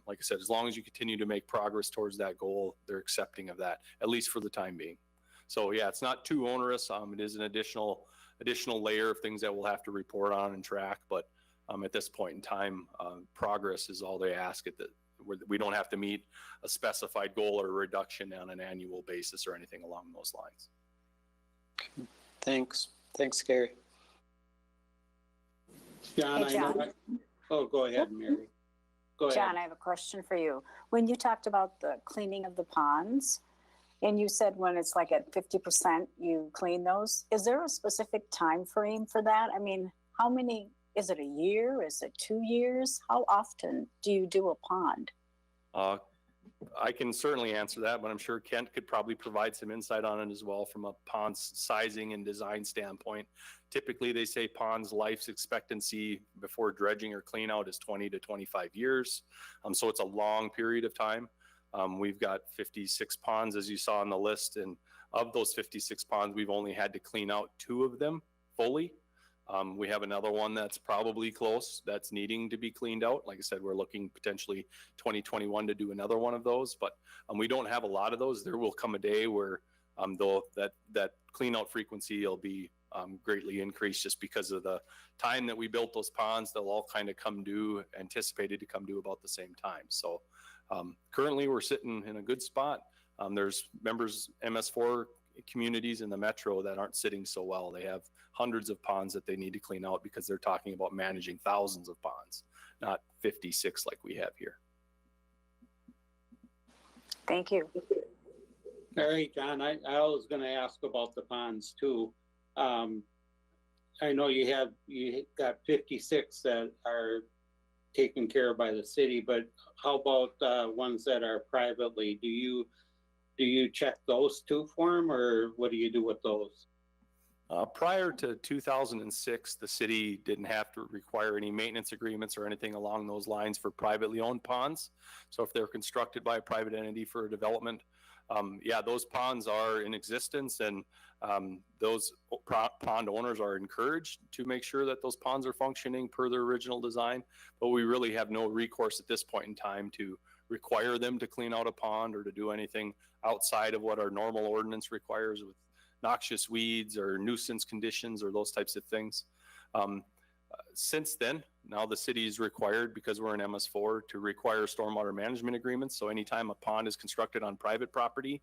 [SPEAKER 11] Like I said, as long as you continue to make progress towards that goal, they're accepting of that, at least for the time being. So yeah, it's not too onerous. It is an additional layer of things that we'll have to report on and track. But at this point in time, progress is all they ask. We don't have to meet a specified goal or reduction on an annual basis or anything along those lines.
[SPEAKER 6] Thanks, Gary.
[SPEAKER 1] John,
[SPEAKER 4] Hey, John.
[SPEAKER 1] Oh, go ahead, Mary. Go ahead.
[SPEAKER 4] John, I have a question for you. When you talked about the cleaning of the ponds, and you said when it's like at 50%, you clean those, is there a specific time frame for that? I mean, how many, is it a year? Is it 2 years? How often do you do a pond?
[SPEAKER 11] I can certainly answer that, but I'm sure Kent could probably provide some insight on it as well from a pond sizing and design standpoint. Typically, they say ponds life expectancy before dredging or clean out is 20 to 25 years. So it's a long period of time. We've got 56 ponds, as you saw on the list, and of those 56 ponds, we've only had to clean out 2 of them fully. We have another one that's probably close, that's needing to be cleaned out. Like I said, we're looking potentially 2021 to do another one of those, but we don't have a lot of those. There will come a day where that clean out frequency will be greatly increased just because of the time that we built those ponds. They'll all kind of come due, anticipated to come due about the same time. So currently we're sitting in a good spot. There's members, MS4 communities in the metro that aren't sitting so well. They have hundreds of ponds that they need to clean out because they're talking about managing thousands of ponds, not 56 like we have here.
[SPEAKER 4] Thank you.
[SPEAKER 1] All right, John, I was gonna ask about the ponds too. I know you got 56 that are taken care of by the city, but how about ones that are privately? Do you check those too for them, or what do you do with those?
[SPEAKER 11] Prior to 2006, the city didn't have to require any maintenance agreements or anything along those lines for privately owned ponds. So if they're constructed by a private entity for a development, yeah, those ponds are in existence, and those pond owners are encouraged to make sure that those ponds are functioning per their original design. But we really have no recourse at this point in time to require them to clean out a pond or to do anything outside of what our normal ordinance requires with noxious weeds or nuisance conditions or those types of things. Since then, now the city is required, because we're in MS4, to require stormwater management agreements. So anytime a pond is constructed on private property,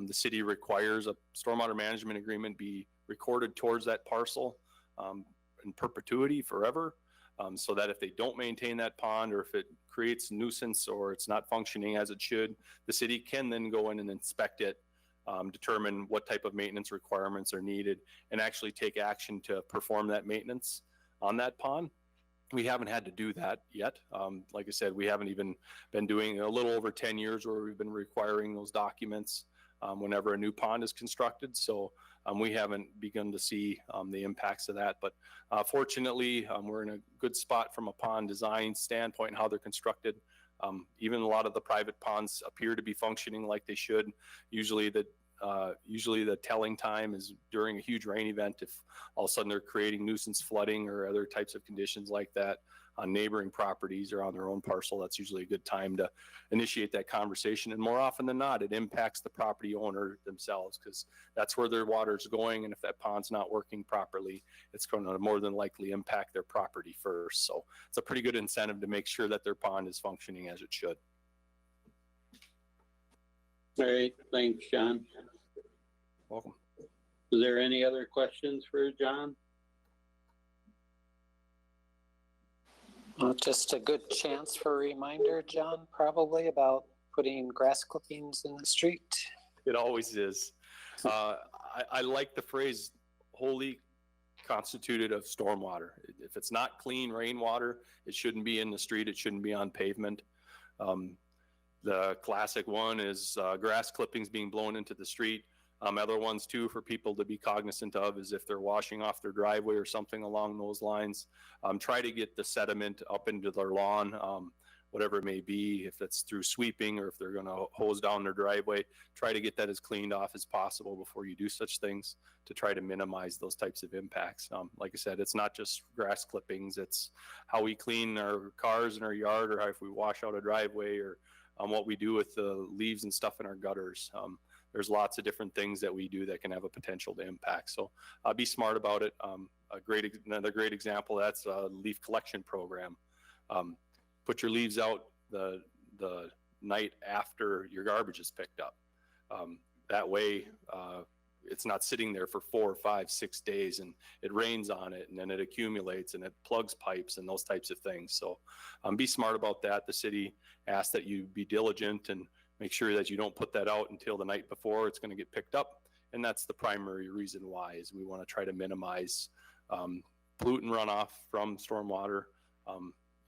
[SPEAKER 11] the city requires a stormwater management agreement be recorded towards that parcel in perpetuity forever. So that if they don't maintain that pond, or if it creates nuisance or it's not functioning as it should, the city can then go in and inspect it, determine what type of maintenance requirements are needed, and actually take action to perform that maintenance on that pond. We haven't had to do that yet. Like I said, we haven't even been doing a little over 10 years where we've been requiring those documents whenever a new pond is constructed. So we haven't begun to see the impacts of that. But fortunately, we're in a good spot from a pond design standpoint and how they're constructed. Even a lot of the private ponds appear to be functioning like they should. Usually the telling time is during a huge rain event. If all of a sudden they're creating nuisance flooding or other types of conditions like that on neighboring properties or on their own parcel, that's usually a good time to initiate that conversation. And more often than not, it impacts the property owner themselves, because that's where their water's going. And if that pond's not working properly, it's going to more than likely impact their property first. So it's a pretty good incentive to make sure that their pond is functioning as it should.
[SPEAKER 1] All right, thanks, John.
[SPEAKER 11] Welcome.
[SPEAKER 1] Is there any other questions for John?
[SPEAKER 6] Just a good chance for a reminder, John, probably about putting grass clippings in the street.
[SPEAKER 11] It always is. I like the phrase wholly constituted of stormwater. If it's not clean rainwater, it shouldn't be in the street. It shouldn't be on pavement. The classic one is grass clippings being blown into the street. Other ones too for people to be cognizant of is if they're washing off their driveway or something along those lines, try to get the sediment up into their lawn, whatever it may be, if it's through sweeping or if they're going to hose down their driveway, try to get that as cleaned off as possible before you do such things to try to minimize those types of impacts. Like I said, it's not just grass clippings, it's how we clean our cars in our yard, or how if we wash out a driveway, or what we do with the leaves and stuff in our gutters. There's lots of different things that we do that can have a potential to impact. So be smart about it. Another great example, that's a leaf collection program. Put your leaves out the night after your garbage is picked up. That way, it's not sitting there for 4 or 5, 6 days and it rains on it and then it accumulates and it plugs pipes and those types of things. So be smart about that. The city asks that you be diligent and make sure that you don't put that out until the night before it's going to get picked up. And that's the primary reason why, is we want to try to minimize pollutant runoff from stormwater.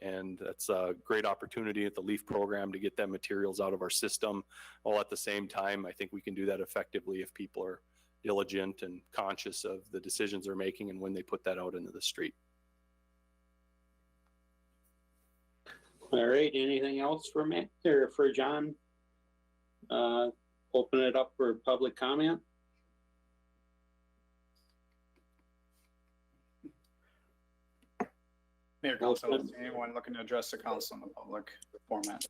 [SPEAKER 11] And that's a great opportunity at the LEAF program to get that materials out of our system. While at the same time, I think we can do that effectively if people are diligent and conscious of the decisions they're making and when they put that out into the street.
[SPEAKER 1] All right, anything else for me or for John? Open it up for public comment.
[SPEAKER 2] Mayor, Council, anyone looking to address the council in the public format?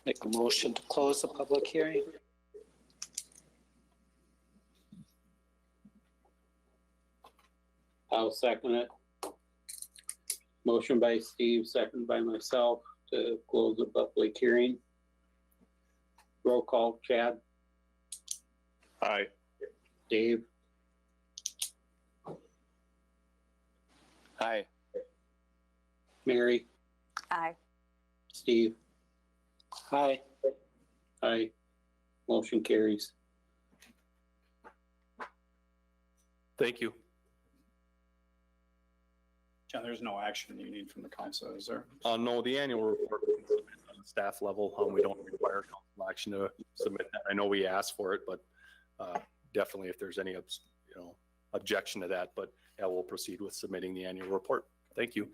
[SPEAKER 6] Make a motion to close the public hearing.
[SPEAKER 1] I'll second it. Motion by Steve, second by myself to close the public hearing. Roll call, Chad,
[SPEAKER 7] Aye.
[SPEAKER 1] Dave,
[SPEAKER 3] Aye.
[SPEAKER 1] Mary,
[SPEAKER 4] Aye.
[SPEAKER 1] Steve.
[SPEAKER 6] Aye.
[SPEAKER 1] Aye. Motion carries.
[SPEAKER 11] Thank you.
[SPEAKER 2] John, there's no action you need from the council, is there?
[SPEAKER 11] No, the annual report on the staff level, we don't require council action to submit that. I know we asked for it, but definitely if there's any objection to that, but yeah, we'll proceed with submitting the annual report. Thank you.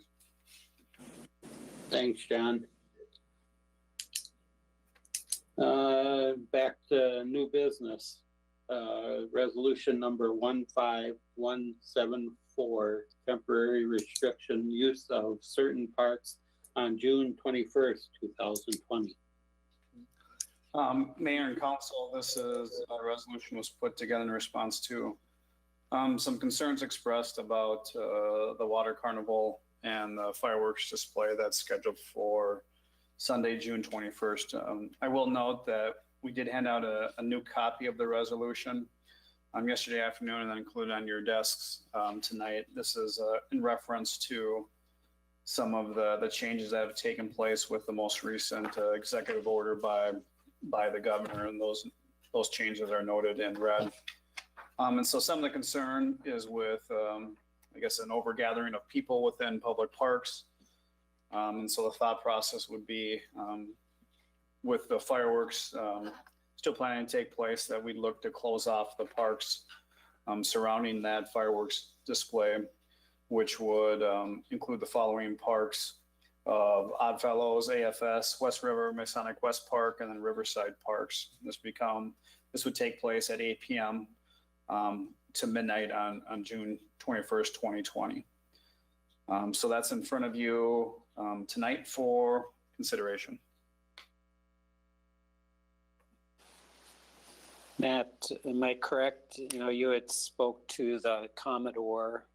[SPEAKER 1] Thanks, John. Back to new business. Resolution number 15174, temporary restriction use of certain parks on June 21st, 2020.
[SPEAKER 2] Mayor and council, this is a resolution was put together in response to some concerns expressed about the water carnival and the fireworks display that's scheduled for Sunday, June 21st. I will note that we did hand out a new copy of the resolution yesterday afternoon and then included on your desks tonight. This is in reference to some of the changes that have taken place with the most recent executive order by the governor, and those changes are noted in red. And so some of the concern is with, I guess, an overgathering of people within public parks. And so the thought process would be with the fireworks still planning to take place, that we'd look to close off the parks surrounding that fireworks display, which would include the following parks of Oddfellows, AFS, West River, Masonic West Park, and then Riverside Parks. This would take place at 8 p.m. To midnight on June 21st, 2020. So that's in front of you tonight for consideration.
[SPEAKER 6] Matt, am I correct? You know, you had spoke to the Commodore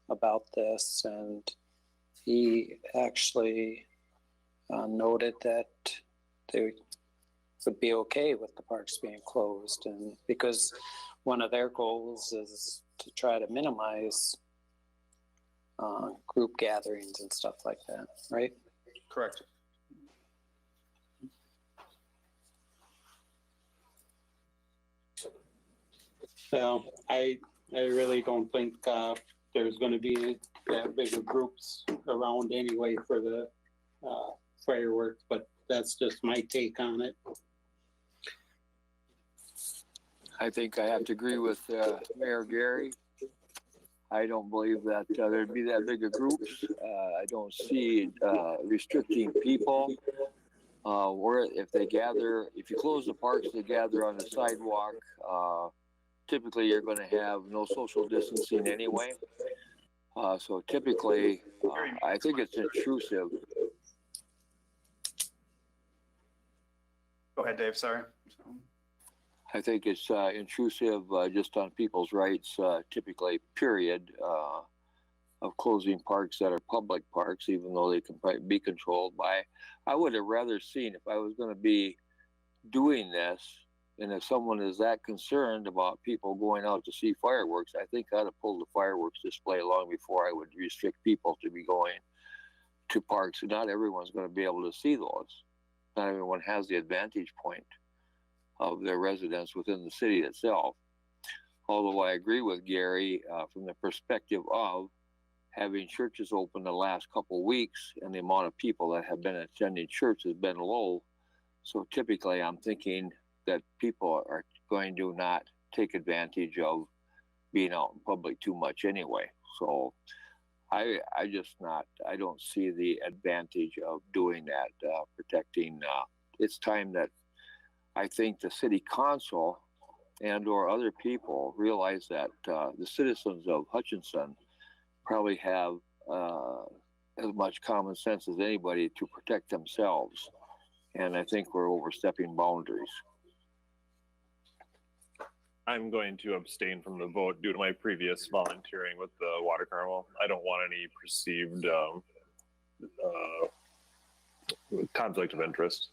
[SPEAKER 6] about this, and he actually noted that they would be okay with the parks being closed, and because one of their goals is to try to minimize group gatherings and stuff like that, right?
[SPEAKER 2] Correct.
[SPEAKER 1] So I really don't think there's going to be that big of groups around anyway for the fireworks, but that's just my take on it.
[SPEAKER 3] I think I have to agree with Mayor Gary. I don't believe that there'd be that big of groups. I don't see restricting people. Or if they gather, if you close the parks, they gather on the sidewalk. Typically, you're going to have no social distancing anyway. So typically, I think it's intrusive.
[SPEAKER 2] Go ahead, Dave. Sorry.
[SPEAKER 3] I think it's intrusive just on people's rights, typically, period, of closing parks that are public parks, even though they can probably be controlled by. I would have rather seen, if I was going to be doing this, and if someone is that concerned about people going out to see fireworks, I think I'd have pulled the fireworks display long before I would restrict people to be going to parks. Not everyone's going to be able to see those. Not everyone has the advantage point of their residence within the city itself. Although I agree with Gary from the perspective of having churches open the last couple of weeks, and the amount of people that have been attending church has been low. So typically I'm thinking that people are going to not take advantage of being out in public too much anyway. So I don't see the advantage of doing that, protecting. It's time that I think the city council and or other people realize that the citizens of Hutchinson probably have as much common sense as anybody to protect themselves. And I think we're overstepping boundaries.
[SPEAKER 7] I'm going to abstain from the vote due to my previous volunteering with the Water Carnival. I don't want any perceived conflict of interest.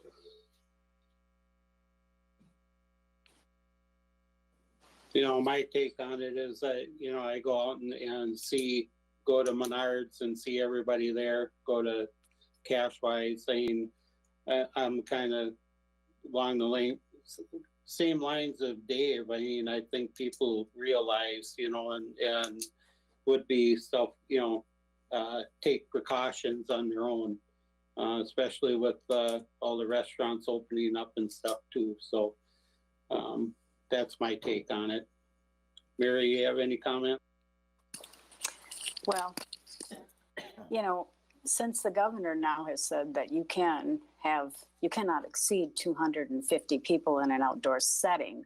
[SPEAKER 1] You know, my take on it is that, you know, I go out and go to Menards and see everybody there, go to Cashwise, saying I'm kind of along the same lines of Dave. I mean, I think people realize, you know, and would be take precautions on their own, especially with all the restaurants opening up and stuff too. So that's my take on it. Mary, you have any comment?
[SPEAKER 4] Well, you know, since the governor now has said that you cannot exceed 250 people in an outdoor setting,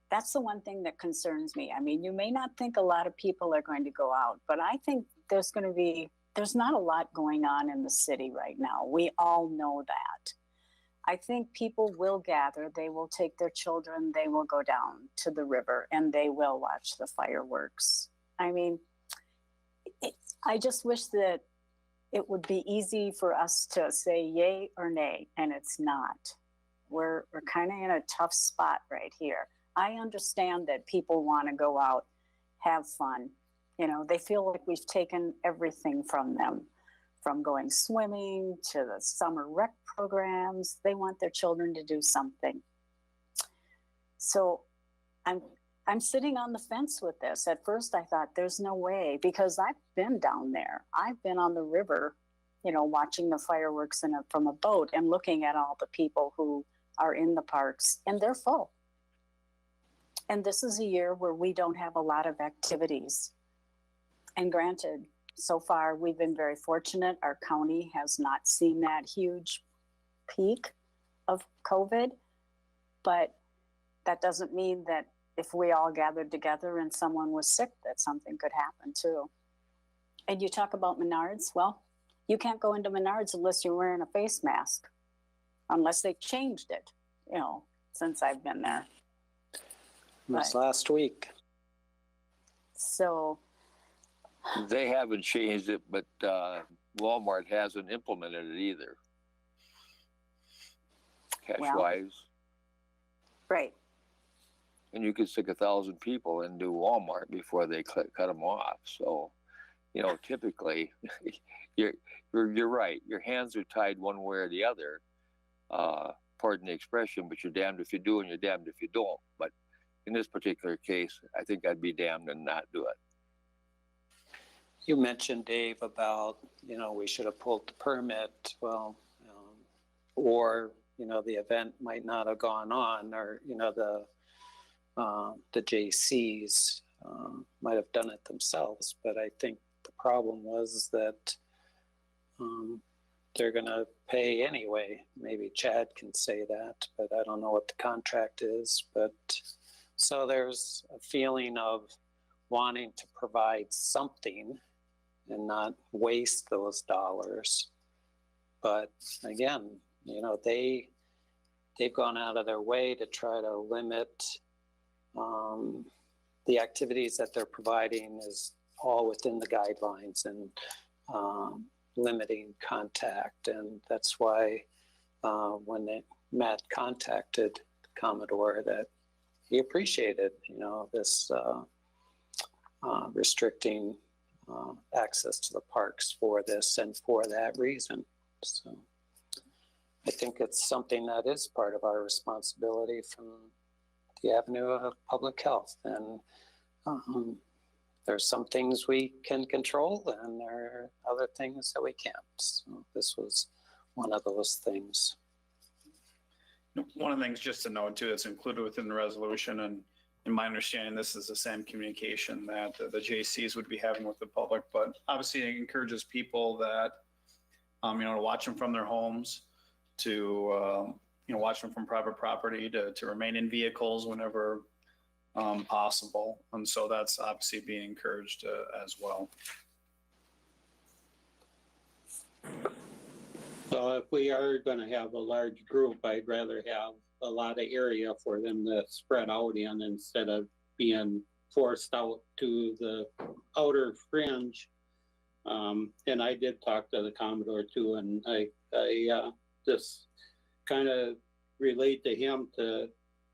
[SPEAKER 4] that's the one thing that concerns me. I mean, you may not think a lot of people are going to go out, but I think there's not a lot going on in the city right now. We all know that. I think people will gather, they will take their children, they will go down to the river, and they will watch the fireworks. I mean, I just wish that it would be easy for us to say yay or nay, and it's not. We're kind of in a tough spot right here. I understand that people want to go out, have fun. You know, they feel like we've taken everything from them. From going swimming to the summer rec programs, they want their children to do something. So I'm sitting on the fence with this. At first I thought there's no way, because I've been down there. I've been on the river, you know, watching the fireworks from a boat and looking at all the people who are in the parks, and they're full. And this is a year where we don't have a lot of activities. And granted, so far, we've been very fortunate. Our county has not seen that huge peak of COVID, but that doesn't mean that if we all gathered together and someone was sick, that something could happen too. And you talk about Menards, well, you can't go into Menards unless you're wearing a face mask, unless they changed it, you know, since I've been there.
[SPEAKER 6] It was last week.
[SPEAKER 4] So,
[SPEAKER 3] They haven't changed it, but Walmart hasn't implemented it either.
[SPEAKER 4] Well.
[SPEAKER 3] Cash-wise.
[SPEAKER 4] right.
[SPEAKER 3] And you could stick 1,000 people into Walmart before they cut them off. So, you know, typically, you're right. Your hands are tied one way or the other. Pardon the expression, but you're damned if you do and you're damned if you don't. But in this particular case, I think I'd be damned and not do it.
[SPEAKER 6] You mentioned, Dave, about, you know, we should have pulled the permit. Well, or, you know, the event might not have gone on, or, you know, the JCs might have done it themselves. But I think the problem was that they're going to pay anyway. Maybe Chad can say that, but I don't know what the contract is. But so there's a feeling of wanting to provide something and not waste those dollars. But again, you know, they've gone out of their way to try to limit the activities that they're providing is all within the guidelines and limiting contact. And that's why when Matt contacted the Commodore, that he appreciated, you know, this restricting access to the parks for this and for that reason. So I think it's something that is part of our responsibility from the avenue of public health. And there's some things we can control and there are other things that we can't. So this was one of those things.
[SPEAKER 2] One of the things just to note too, that's included within the resolution, and in my understanding, this is the same communication that the JCs would be having with the public, but obviously it encourages people that, you know, to watch them from their homes, to, you know, watch them from private property, to remain in vehicles whenever possible. And so that's obviously being encouraged as well.
[SPEAKER 1] So if we are going to have a large group, I'd rather have a lot of area for them to spread out in instead of being forced out to the outer fringe. And I did talk to the Commodore too, and I just kind of relate to him to,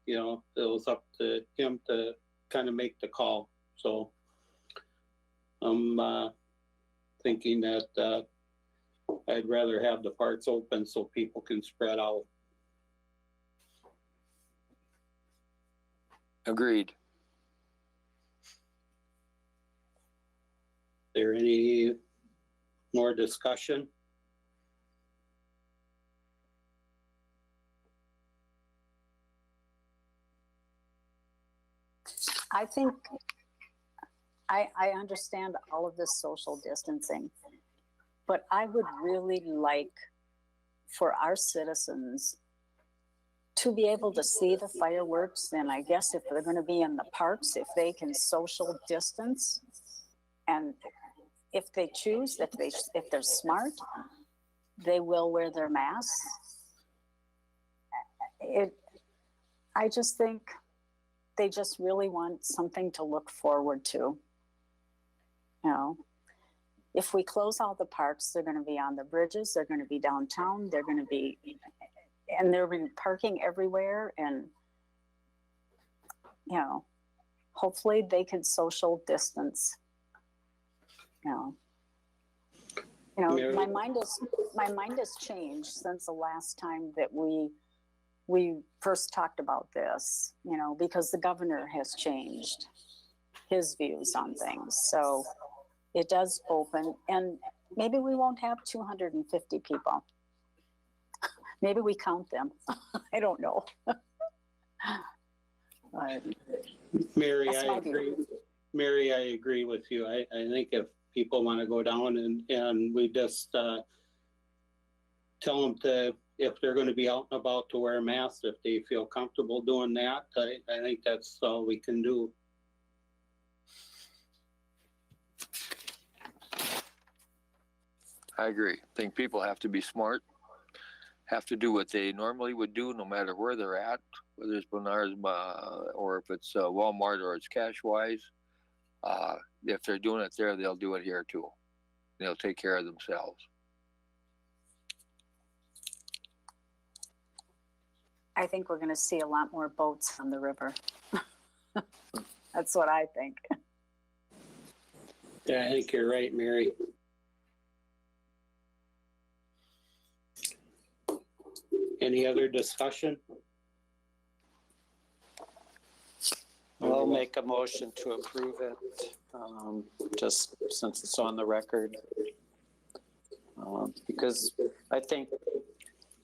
[SPEAKER 1] you know, it was up to him to kind of make the call. So I'm thinking that I'd rather have the parks open so people can spread out.
[SPEAKER 3] Agreed.
[SPEAKER 1] Is there any more discussion?
[SPEAKER 4] I think I understand all of this social distancing, but I would really like for our citizens to be able to see the fireworks. And I guess if they're going to be in the parks, if they can social distance, and if they choose, if they're smart, they will wear their masks. I just think they just really want something to look forward to. You know, if we close all the parks, they're going to be on the bridges, they're going to be downtown, they're going to be, and they're parking everywhere. And, you know, hopefully they can social distance. You know, my mind has changed since the last time that we first talked about this, you know, because the governor has changed his views on things. So it does open, and maybe we won't have 250 people. Maybe we count them. I don't know.
[SPEAKER 1] Mary,
[SPEAKER 4] That's
[SPEAKER 1] I
[SPEAKER 4] my view.
[SPEAKER 1] agree. Mary, I agree with you. I think if people want to go down and we just, tell them to, if they're going to be out and about, to wear masks, if they feel comfortable doing that, I think that's all we can do.
[SPEAKER 3] I agree. I think people have to be smart, have to do what they normally would do no matter where they're at, whether it's Menards or if it's Walmart or it's Cashwise. If they're doing it there, they'll do it here too. They'll take care of themselves.
[SPEAKER 4] I think we're gonna see a lot more boats on the river. That's what I think.
[SPEAKER 1] Yeah, I think you're right, Mary. Any other discussion?
[SPEAKER 6] I'll make a motion to approve it, just since it's on the record. Because I think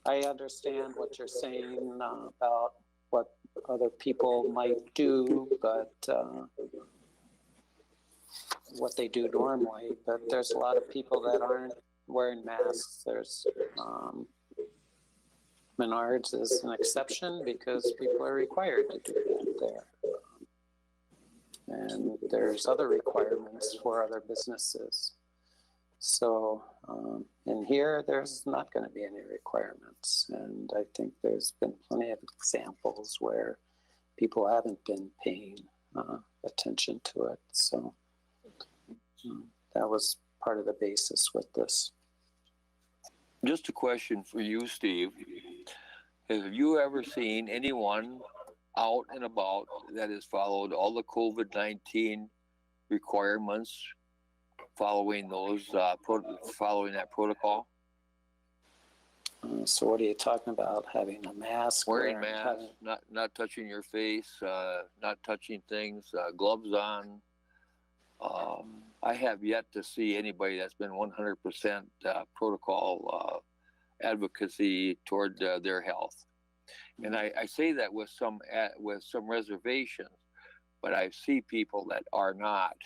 [SPEAKER 6] I understand what you're saying about what other people might do, but what they do normally. But there's a lot of people that aren't wearing masks. There's Menards is an exception because people are required to do that there. And there's other requirements for other businesses. So in here, there's not going to be any requirements. And I think there's been plenty of examples where people haven't been paying attention to it. So that was part of the basis with this.
[SPEAKER 3] Just a question for you, Steve. Have you ever seen anyone out and about that has followed all the COVID-19 requirements, following those, following that protocol?
[SPEAKER 6] So what are you talking about? Having a mask?
[SPEAKER 3] Wearing masks, not touching your face, not touching things, gloves on. I have yet to see anybody that's been 100% protocol advocacy toward their health. And I say that with some reservations, but I see people that are not.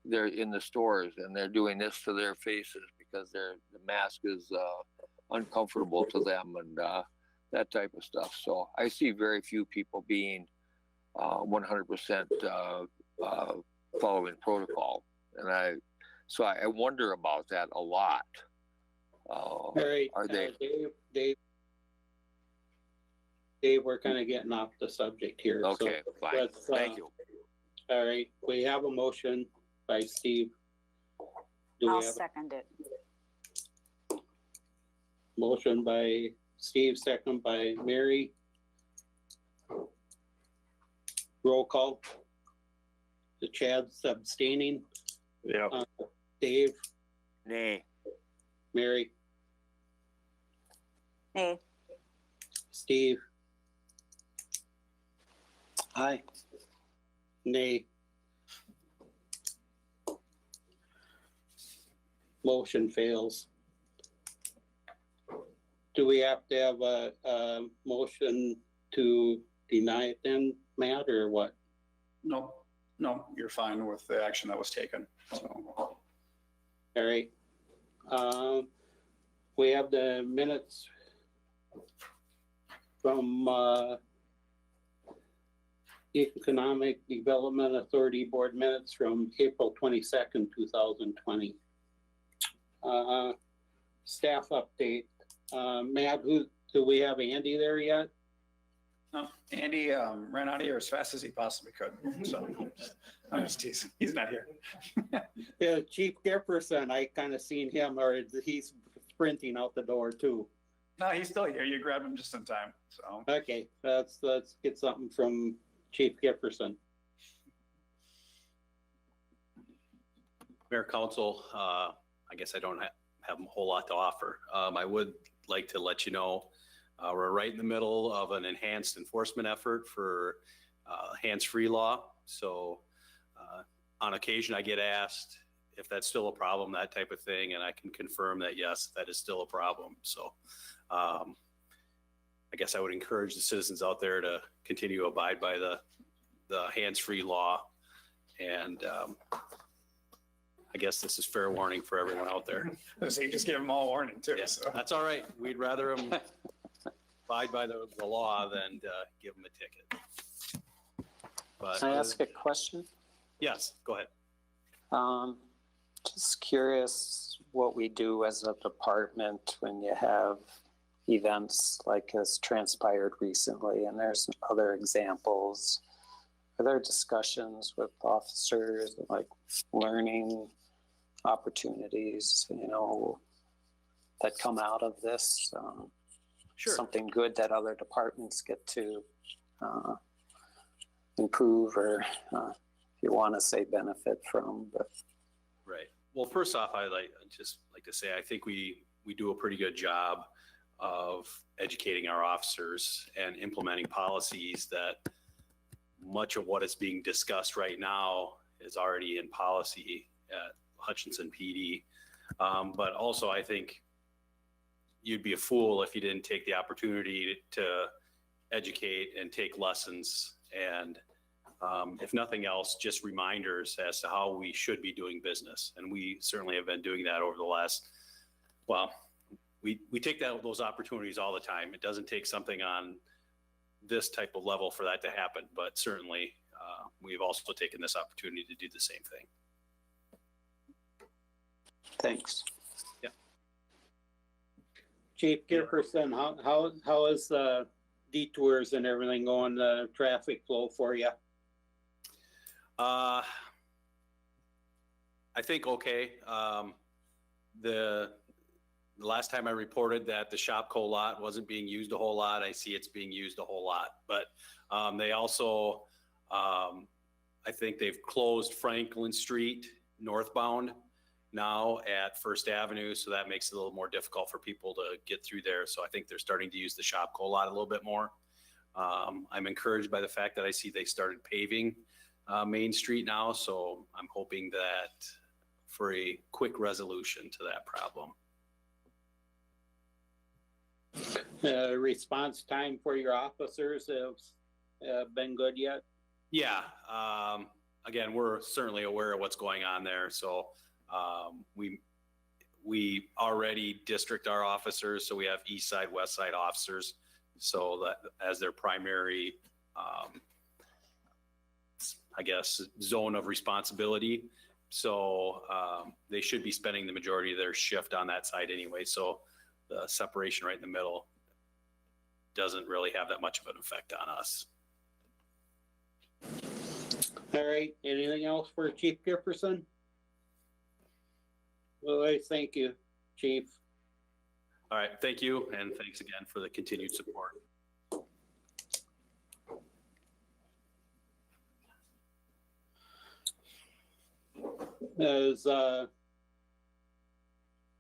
[SPEAKER 3] They're in the stores and they're doing this to their faces because the mask is uncomfortable to them and that type of stuff. So I see very few people being 100% following protocol, and I wonder about that a lot.
[SPEAKER 1] All right,
[SPEAKER 3] Are they?
[SPEAKER 1] Dave, we're kind of getting off the subject here.
[SPEAKER 3] Okay,
[SPEAKER 1] so
[SPEAKER 3] fine. Thank you.
[SPEAKER 1] All right, we have a motion by Steve.
[SPEAKER 4] I'll second it.
[SPEAKER 1] Motion by Steve, second by Mary. Roll call. The Chad's abstaining.
[SPEAKER 7] Yeah.
[SPEAKER 1] Dave,
[SPEAKER 3] Nay.
[SPEAKER 1] Mary,
[SPEAKER 4] Nay.
[SPEAKER 1] Steve,
[SPEAKER 6] Aye.
[SPEAKER 1] nay. Motion fails. Do we have to have a motion to deny it then, Matt, or what?
[SPEAKER 2] No, you're fine with the action that was taken. So.
[SPEAKER 1] All right. We have the minutes from Economic Development Authority Board minutes from April 22nd, 2020. Staff update. Matt, do we have Andy there yet?
[SPEAKER 2] No, Andy ran out of here as fast as he possibly could. So I'm just teasing. He's not here.
[SPEAKER 1] Yeah, Chief Jefferson, I kind of seen him, or he's sprinting out the door too.
[SPEAKER 2] No, he's still here. You grabbed him just in time. So
[SPEAKER 1] Okay, let's get something from Chief Jefferson.
[SPEAKER 12] Mayor, Council, I guess I don't have a whole lot to offer. I would like to let you know we're right in the middle of an enhanced enforcement effort for hands-free law. So on occasion, I get asked if that's still a problem, that type of thing, and I can confirm that, yes, that is still a problem. So I guess I would encourage the citizens out there to continue to abide by the the hands-free law. And I guess this is fair warning for everyone out there.
[SPEAKER 2] So you just give them all warning too.
[SPEAKER 12] Yeah,
[SPEAKER 2] So.
[SPEAKER 12] that's all right. We'd rather them abide by the law than give them a ticket. But
[SPEAKER 6] Can I ask a question?
[SPEAKER 12] yes, go ahead.
[SPEAKER 6] Just curious what we do as a department when you have events like has transpired recently, and there's other examples. Are there discussions with officers, like learning opportunities, you know, that come out of this?
[SPEAKER 12] Sure.
[SPEAKER 6] Something good that other departments get to improve, or if you want to say benefit from, but.
[SPEAKER 12] Right. Well, first off, I'd just like to say, I think we do a pretty good job of educating our officers and implementing policies that much of what is being discussed right now is already in policy at Hutchinson PD. But also, I think you'd be a fool if you didn't take the opportunity to educate and take lessons, and if nothing else, just reminders as to how we should be doing business. And we certainly have been doing that over the last, well, we take those opportunities all the time. It doesn't take something on this type of level for that to happen, but certainly we've also taken this opportunity to do the same thing.
[SPEAKER 6] Thanks.
[SPEAKER 12] Yeah.
[SPEAKER 1] Chief Gifferson, how is the detours and everything going, the traffic flow for you?
[SPEAKER 12] I think okay. The last time I reported that the Shopco lot wasn't being used a whole lot, I see it's being used a whole lot. But they also, I think they've closed Franklin Street northbound now at First Avenue, so that makes it a little more difficult for people to get through there. So I think they're starting to use the Shopco lot a little bit more. I'm encouraged by the fact that I see they started paving Main Street now, so I'm hoping that for a quick resolution to that problem.
[SPEAKER 1] Response time for your officers have been good yet?
[SPEAKER 12] Yeah. Again, we're certainly aware of what's going on there. So we already district our officers. So we have east side, west side officers. So that as their primary, I guess, zone of responsibility. So they should be spending the majority of their shift on that side anyway. So the separation right in the middle doesn't really have that much of an effect on us.
[SPEAKER 1] All right, anything else for Chief Gifferson? Well, thank you, Chief.
[SPEAKER 12] All right, thank you, and thanks again for the continued support.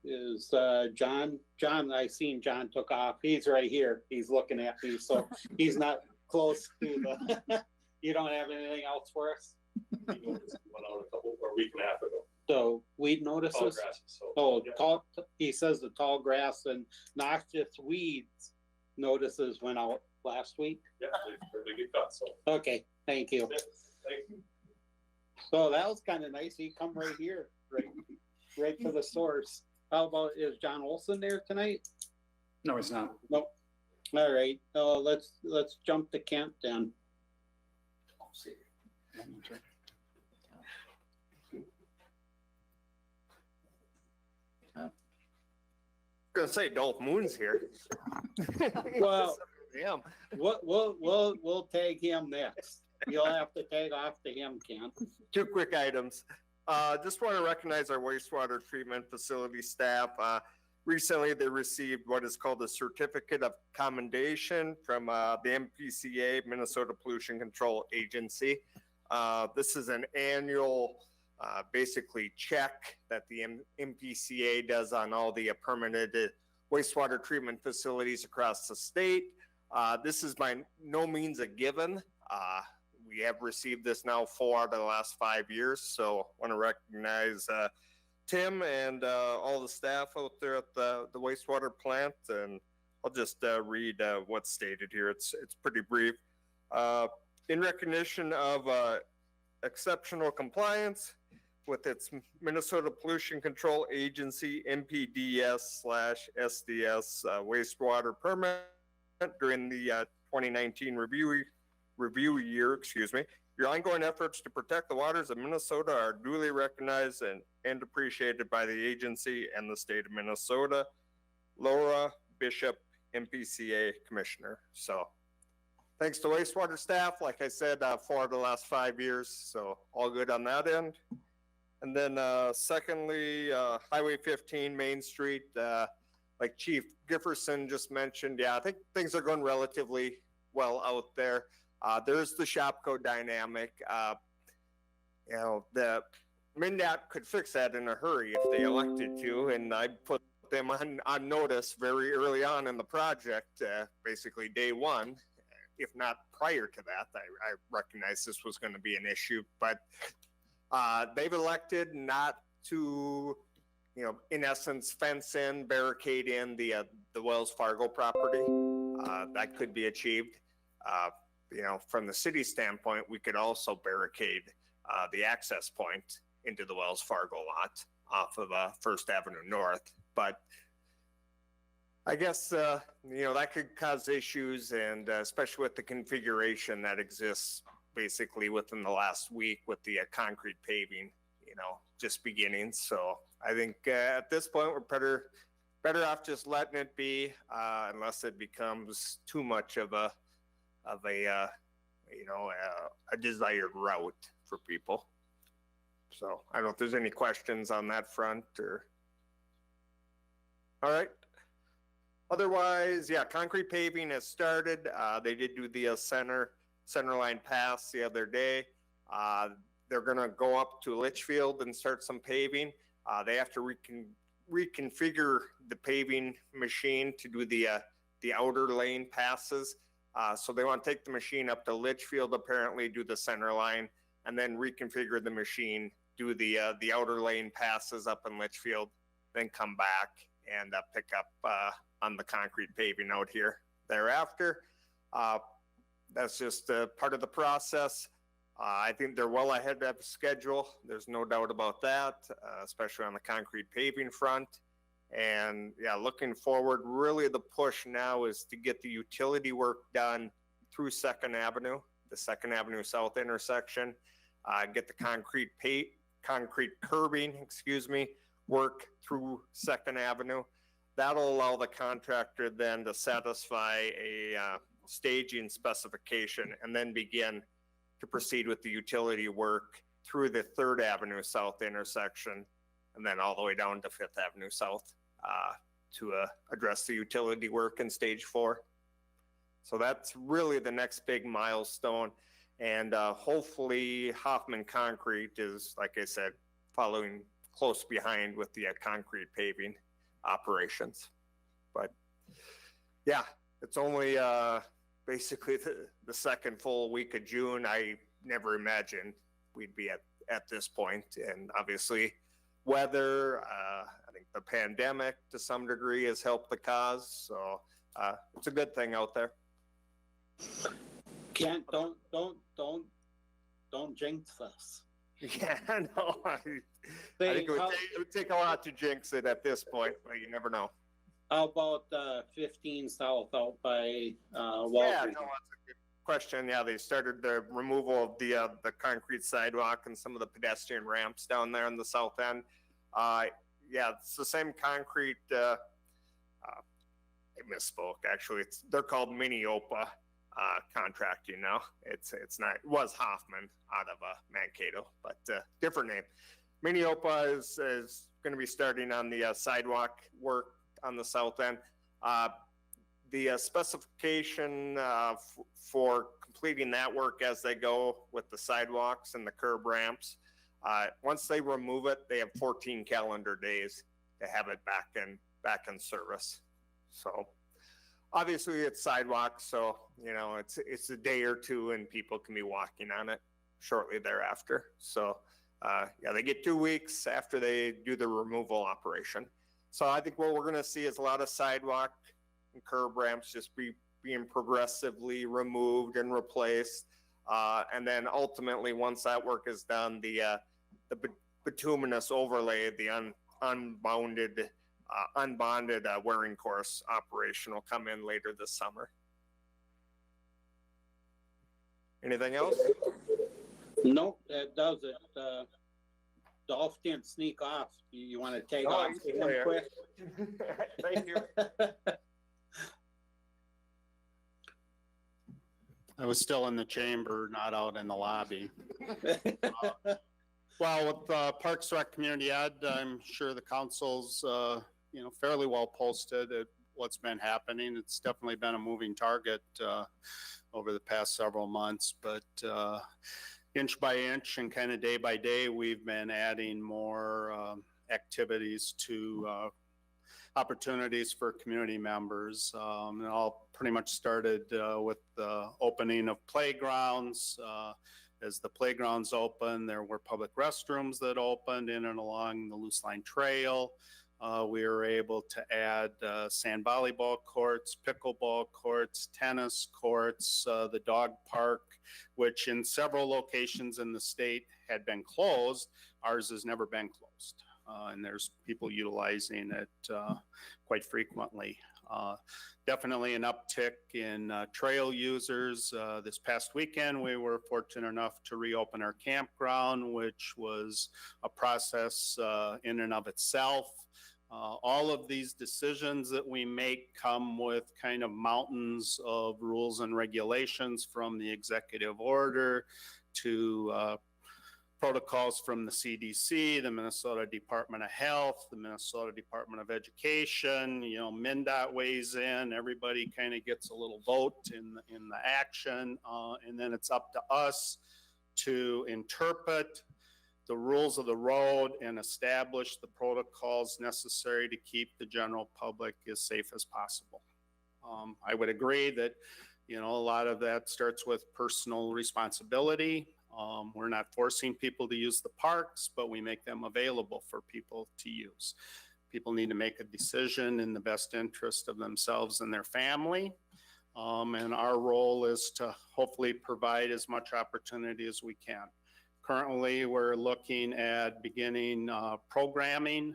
[SPEAKER 1] Is John, I seen John took off. He's right here. He's looking at me, so he's not close to the, you don't have anything else for us?
[SPEAKER 11] Went out a week and a half ago.
[SPEAKER 1] So weed notices?
[SPEAKER 11] Tall grasses, so,
[SPEAKER 1] Oh,
[SPEAKER 11] yeah.
[SPEAKER 1] tall, he says the tall grass and noxious weeds notices went out last week.
[SPEAKER 11] Yeah, they get cut, so.
[SPEAKER 1] Okay, thank you.
[SPEAKER 11] Yeah, thank you.
[SPEAKER 1] So that was kind of nice. He come right here, right to the source. How about, is John Olson there tonight?
[SPEAKER 2] No, he's not.
[SPEAKER 1] Nope. All right, let's jump to Kent then.
[SPEAKER 13] Gonna say Dolph Moon's here.
[SPEAKER 1] Well,
[SPEAKER 13] Yeah.
[SPEAKER 1] we'll tag him next. You'll have to tag off to him, Kent.
[SPEAKER 13] Two quick items. Just want to recognize our wastewater treatment facility staff. Recently, they received what is called a Certificate of Commendation from the MPCA, Minnesota Pollution Control Agency. This is an annual, basically, check that the MPCA does on all the permitted wastewater treatment facilities across the state. This is by no means a given. We have received this now 4 out of the last 5 years, so I want to recognize Tim and all the staff out there at the wastewater plant, and I'll just read what's stated here. It's pretty brief. in recognition of exceptional compliance with its Minnesota Pollution Control Agency NPDES/SDS wastewater permit during the 2019 review year, your ongoing efforts to protect the waters of Minnesota are duly recognized and appreciated by the agency and the state of Minnesota. Laura Bishop, MPCA Commissioner. So thanks to wastewater staff, like I said, 4 of the last 5 years, so all good on that end. And then secondly, Highway 15 Main Street, like Chief Gifferson just mentioned, yeah, I think things are going relatively well out there. There's the Shopko dynamic. You know, the MnDOT could fix that in a hurry if they elected to, and I put them on notice very early on in the project, basically day one, if not prior to that. I recognized this was going to be an issue, but they've elected not to, you know, in essence, fence in, barricade in the Wells Fargo property. That could be achieved. You know, from the city standpoint, we could also barricade the access point into the Wells Fargo lot off of First Avenue North. But I guess, you know, that could cause issues, and especially with the configuration that exists basically within the last week with the concrete paving, you know, just beginning. So I think at this point, we're better off just letting it be, unless it becomes too much of a you know, a desired route for people. So I don't know if there's any questions on that front or. All right. Otherwise, yeah, concrete paving has started. They did do the center line pass the other day. They're going to go up to Litchfield and start some paving. They have to reconfigure the paving machine to do the outer lane passes. So they want to take the machine up to Litchfield, apparently do the center line, and then reconfigure the machine, do the outer lane passes up in Litchfield, then come back and pick up on the concrete paving out here thereafter. That's just part of the process. I think they're well ahead of schedule. There's no doubt about that, especially on the concrete paving front. And yeah, looking forward, really the push now is to get the utility work done through 2nd Avenue, the 2nd Avenue South intersection, get the concrete curbing, work through 2nd Avenue. That'll allow the contractor then to satisfy a staging specification and then begin to proceed with the utility work through the 3rd Avenue South intersection and then all the way down to 5th Avenue South to address the utility work in stage 4. So that's really the next big milestone. And hopefully Hoffman Concrete is, like I said, following close behind with the concrete paving operations. But yeah, it's only basically the second full week of June. I never imagined we'd be at this point. And obviously weather, I think the pandemic to some degree has helped the cause. So it's a good thing out there.
[SPEAKER 1] Can't, don't jinx us.
[SPEAKER 13] Yeah, no, I think it would take a lot to jinx it at this point, but you never know.
[SPEAKER 1] How about 15 South out by Walgreens?
[SPEAKER 13] Yeah, no, that's a good question. Yeah, they started the removal of the concrete sidewalk and some of the pedestrian ramps down there on the south end. Yeah, it's the same concrete. I misspoke. Actually, they're called Minneopa Contracting now. It's not. It was Hoffman out of Mankato, but different name. Minneopa is going to be starting on the sidewalk work on the south end. The specification for completing that work as they go with the sidewalks and the curb ramps, once they remove it, they have 14 calendar days to have it back in service. So obviously it's sidewalks, so you know it's a day or two and people can be walking on it shortly thereafter. So yeah, they get 2 weeks after they do the removal operation. So I think what we're going to see is a lot of sidewalk and curb ramps just being progressively removed and replaced. And then ultimately, once that work is done, the bituminous overlay, the unbonded wearing course operation will come in later this summer. Anything else?
[SPEAKER 1] Nope, that does it. Dolph didn't sneak off. You want to take off
[SPEAKER 13] he's
[SPEAKER 1] him
[SPEAKER 13] there.
[SPEAKER 1] quick?
[SPEAKER 13] Thank you.
[SPEAKER 14] I was still in the chamber, not out in the lobby. Well, with Parks Rec Community Ed, I'm sure the council's, fairly well posted at what's been happening. It's definitely been a moving target over the past several months, but inch by inch and kind of day by day, we've been adding more activities to opportunities for community members. It all pretty much started with the opening of playgrounds. As the playgrounds opened, there were public restrooms that opened in and along the Loose Line Trail. We were able to add sand volleyball courts, pickleball courts, tennis courts, the dog park, which in several locations in the state had been closed. Ours has never been closed. And there's people utilizing it quite frequently. Definitely an uptick in trail users. This past weekend, we were fortunate enough to reopen our campground, which was a process in and of itself. All of these decisions that we make come with kind of mountains of rules and regulations, from the executive order to protocols from the CDC, the Minnesota Department of Health, the Minnesota Department of Education. MnDOT weighs in. Everybody kind of gets a little vote in the action, and then it's up to us to interpret the rules of the road and establish the protocols necessary to keep the general public as safe as possible. I would agree that, a lot of that starts with personal responsibility. We're not forcing people to use the parks, but we make them available for people to use. People need to make a decision in the best interest of themselves and their family. And our role is to hopefully provide as much opportunity as we can. Currently, we're looking at beginning programming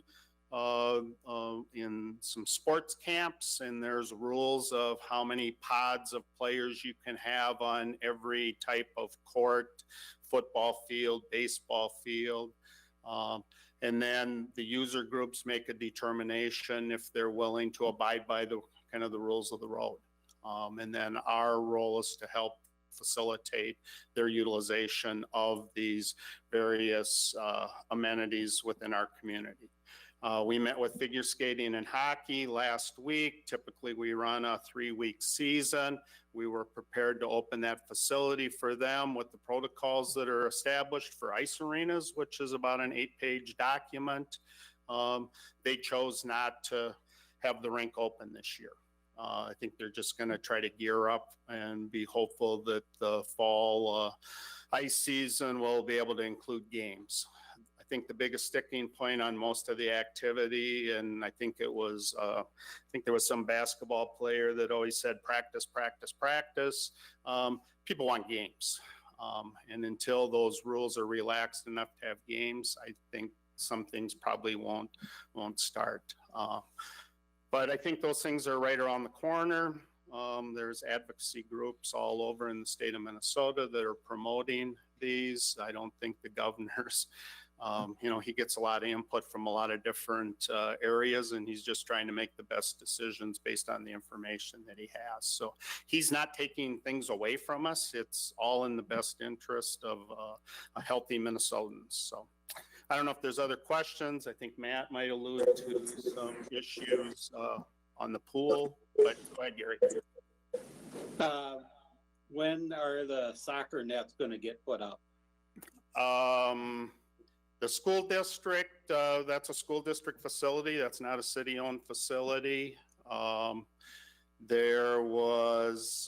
[SPEAKER 14] in some sports camps, and there's rules of how many pods of players you can have on every type of court, football field, baseball field. And then the user groups make a determination if they're willing to abide by the kind of the rules of the road. And then our role is to help facilitate their utilization of these various amenities within our community. We met with figure skating and hockey last week. Typically, we run a 3-week season. We were prepared to open that facility for them with the protocols that are established for ice arenas, which is about an 8-page document. They chose not to have the rink open this year. I think they're just going to try to gear up and be hopeful that the fall ice season will be able to include games. I think the biggest sticking point on most of the activity, and I think it was, there was some basketball player that always said practice, practice, practice. People want games. And until those rules are relaxed enough to have games, I think some things probably won't start. But I think those things are right around the corner. There's advocacy groups all over in the state of Minnesota that are promoting these. I don't think the governor's, he gets a lot of input from a lot of different areas, and he's just trying to make the best decisions based on the information that he has. So he's not taking things away from us. It's all in the best interest of a healthy Minnesotans. So I don't know if there's other questions. I think Matt might allude to some issues on the pool, but go ahead, Gary.
[SPEAKER 1] When are the soccer nets going to get put up?
[SPEAKER 14] The school district, that's a school district facility. That's not a city-owned facility. There was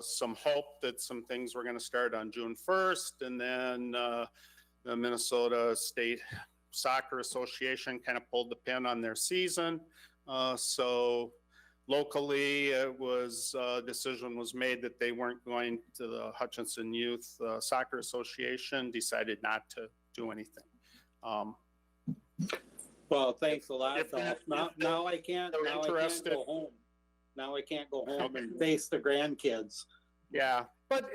[SPEAKER 14] some hope that some things were going to start on June 1st, and then the Minnesota State Soccer Association kind of pulled the pin on their season. So locally, it was, decision was made that they weren't going to the Hutchinson Youth Soccer Association, decided not to do anything.
[SPEAKER 1] Well, thanks a lot,
[SPEAKER 14] If they're-
[SPEAKER 1] Dolph. Now I can't
[SPEAKER 14] interested-
[SPEAKER 1] go home. Now I can't go home and face the grandkids.
[SPEAKER 14] Yeah, but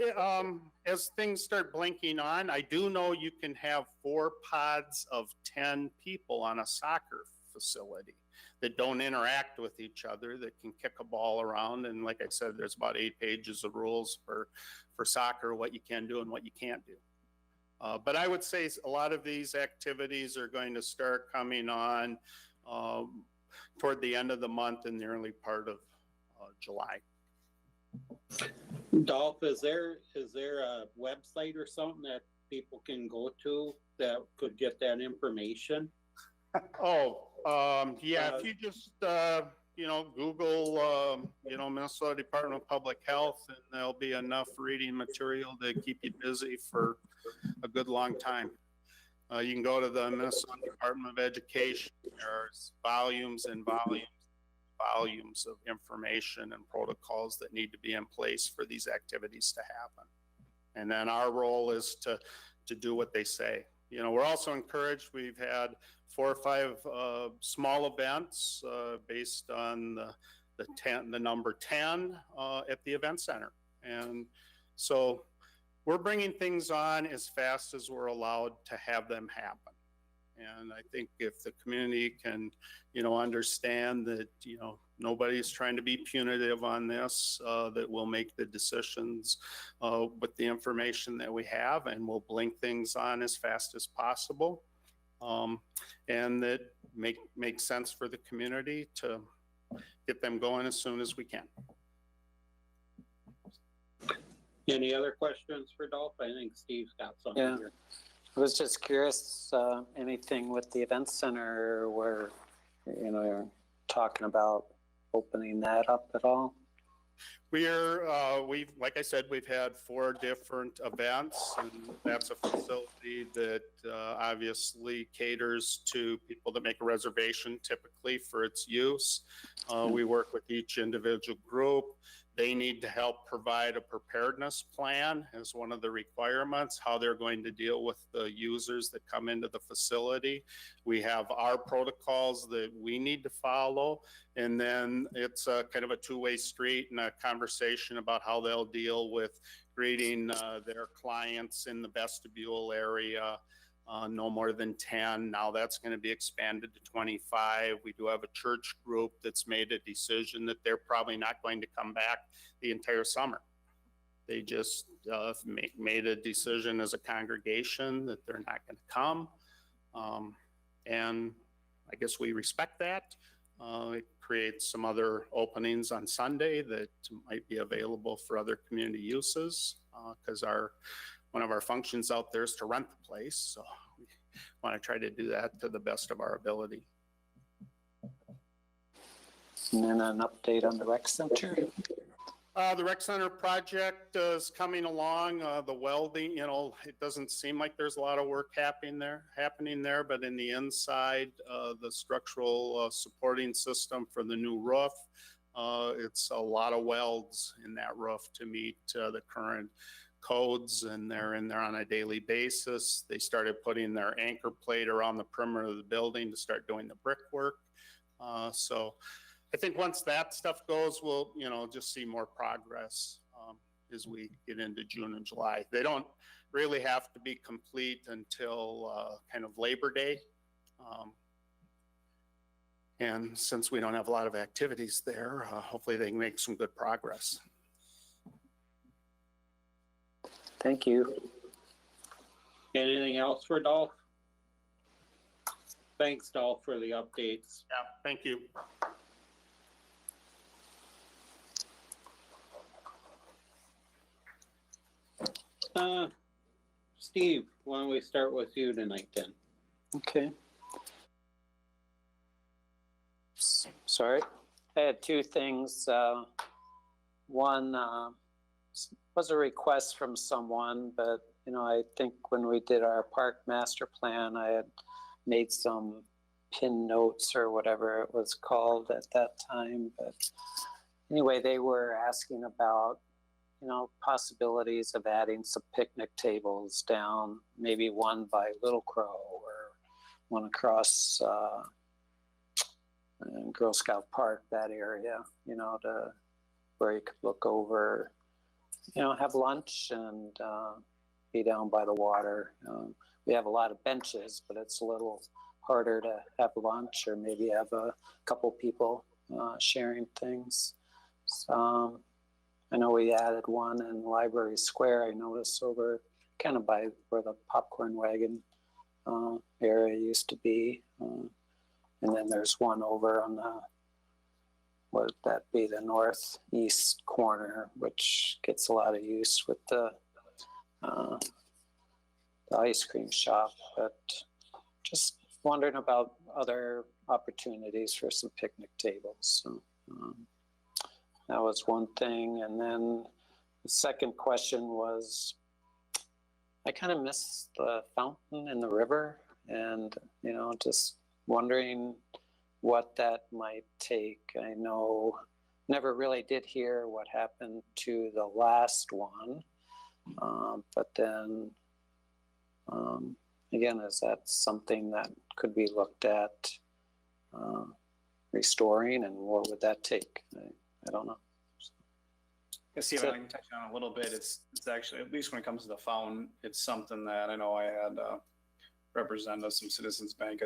[SPEAKER 14] as things start blinking on, I do know you can have 4 pods of 10 people on a soccer facility that don't interact with each other, that can kick a ball around. And like I said, there's about 8 pages of rules for soccer, what you can do and what you can't do. But I would say a lot of these activities are going to start coming on toward the end of the month and the early part of July.
[SPEAKER 1] Dolph, is there a website or something that people can go to that could get that information?
[SPEAKER 14] Yeah, if you just, Google, Minnesota Department of Public Health, and there'll be enough reading material to keep you busy for a good long time. You can go to the Minnesota Department of Education. There's volumes and volumes of information and protocols that need to be in place for these activities to happen. And then our role is to do what they say. We're also encouraged. We've had 4 or 5 small events based on the number 10 at the event center. And so we're bringing things on as fast as we're allowed to have them happen. And I think if the community can, understand that, nobody's trying to be punitive on this, that we'll make the decisions with the information that we have, and we'll blink things on as fast as possible. And that make sense for the community to get them going as soon as we can.
[SPEAKER 1] Any other questions for Dolph? I think Steve's got something
[SPEAKER 6] Yeah.
[SPEAKER 1] here.
[SPEAKER 6] I was just curious, anything with the event center where, you're talking about opening that up at all?
[SPEAKER 14] Like I said, we've had 4 different events, and that's a facility that obviously caters to people that make a reservation typically for its use. We work with each individual group. They need to help provide a preparedness plan as one of the requirements, how they're going to deal with the users that come into the facility. We have our protocols that we need to follow, and then it's a kind of a 2-way street and a conversation about how they'll deal with greeting their clients in the vestibule area. No more than 10. Now that's going to be expanded to 25. We do have a church group that's made a decision that they're probably not going to come back the entire summer. They just made a decision as a congregation that they're not going to come. And I guess we respect that. It creates some other openings on Sunday that might be available for other community uses, because one of our functions out there is to rent the place. So we want to try to do that to the best of our ability.
[SPEAKER 6] And then an update on the rec center.
[SPEAKER 14] The rec center project is coming along. The welding, it doesn't seem like there's a lot of work happening there, but in the inside, the structural supporting system for the new roof, it's a lot of welds in that roof to meet the current codes, and they're in there on a daily basis. They started putting their anchor plate around the perimeter of the building to start doing the brickwork. So I think once that stuff goes, we'll, just see more progress as we get into June and July. They don't really have to be complete until kind of Labor Day. And since we don't have a lot of activities there, hopefully they can make some good progress.
[SPEAKER 6] Thank you.
[SPEAKER 1] Anything else for Dolph? Thanks, Dolph, for the updates.
[SPEAKER 14] Yeah, thank you.
[SPEAKER 1] Steve, why don't we start with you tonight then?
[SPEAKER 6] Okay. Sorry. I had 2 things. One was a request from someone, but I think when we did our park master plan, I had made some pin notes or whatever it was called at that time. But anyway, they were asking about, you know, possibilities of adding some picnic tables down, maybe one by Little Crow or one across Girl Scout Park, that area, you know, to where you could look over, you know, have lunch and be down by the water. We have a lot of benches, but it's a little harder to have lunch or maybe have a couple people sharing things. So, I know we added one in Library Square. I noticed over kind of by where the popcorn wagon area used to be. And then there's one over on the, what would that be, the northeast corner, which gets a lot of use with the ice cream shop. But just wondering about other opportunities for some picnic tables. So, that was one thing. And then the second question was, I kind of miss the fountain in the river, and, you know, just wondering what that might take. I know never really did hear what happened to the last one. But then, again, is that something that could be looked at restoring, and what would that take? I don't know.
[SPEAKER 2] Yeah, see, if I can touch on a little bit, it's actually, at least when it comes to the fountain, it's something that I know I had representatives from Citizens Bank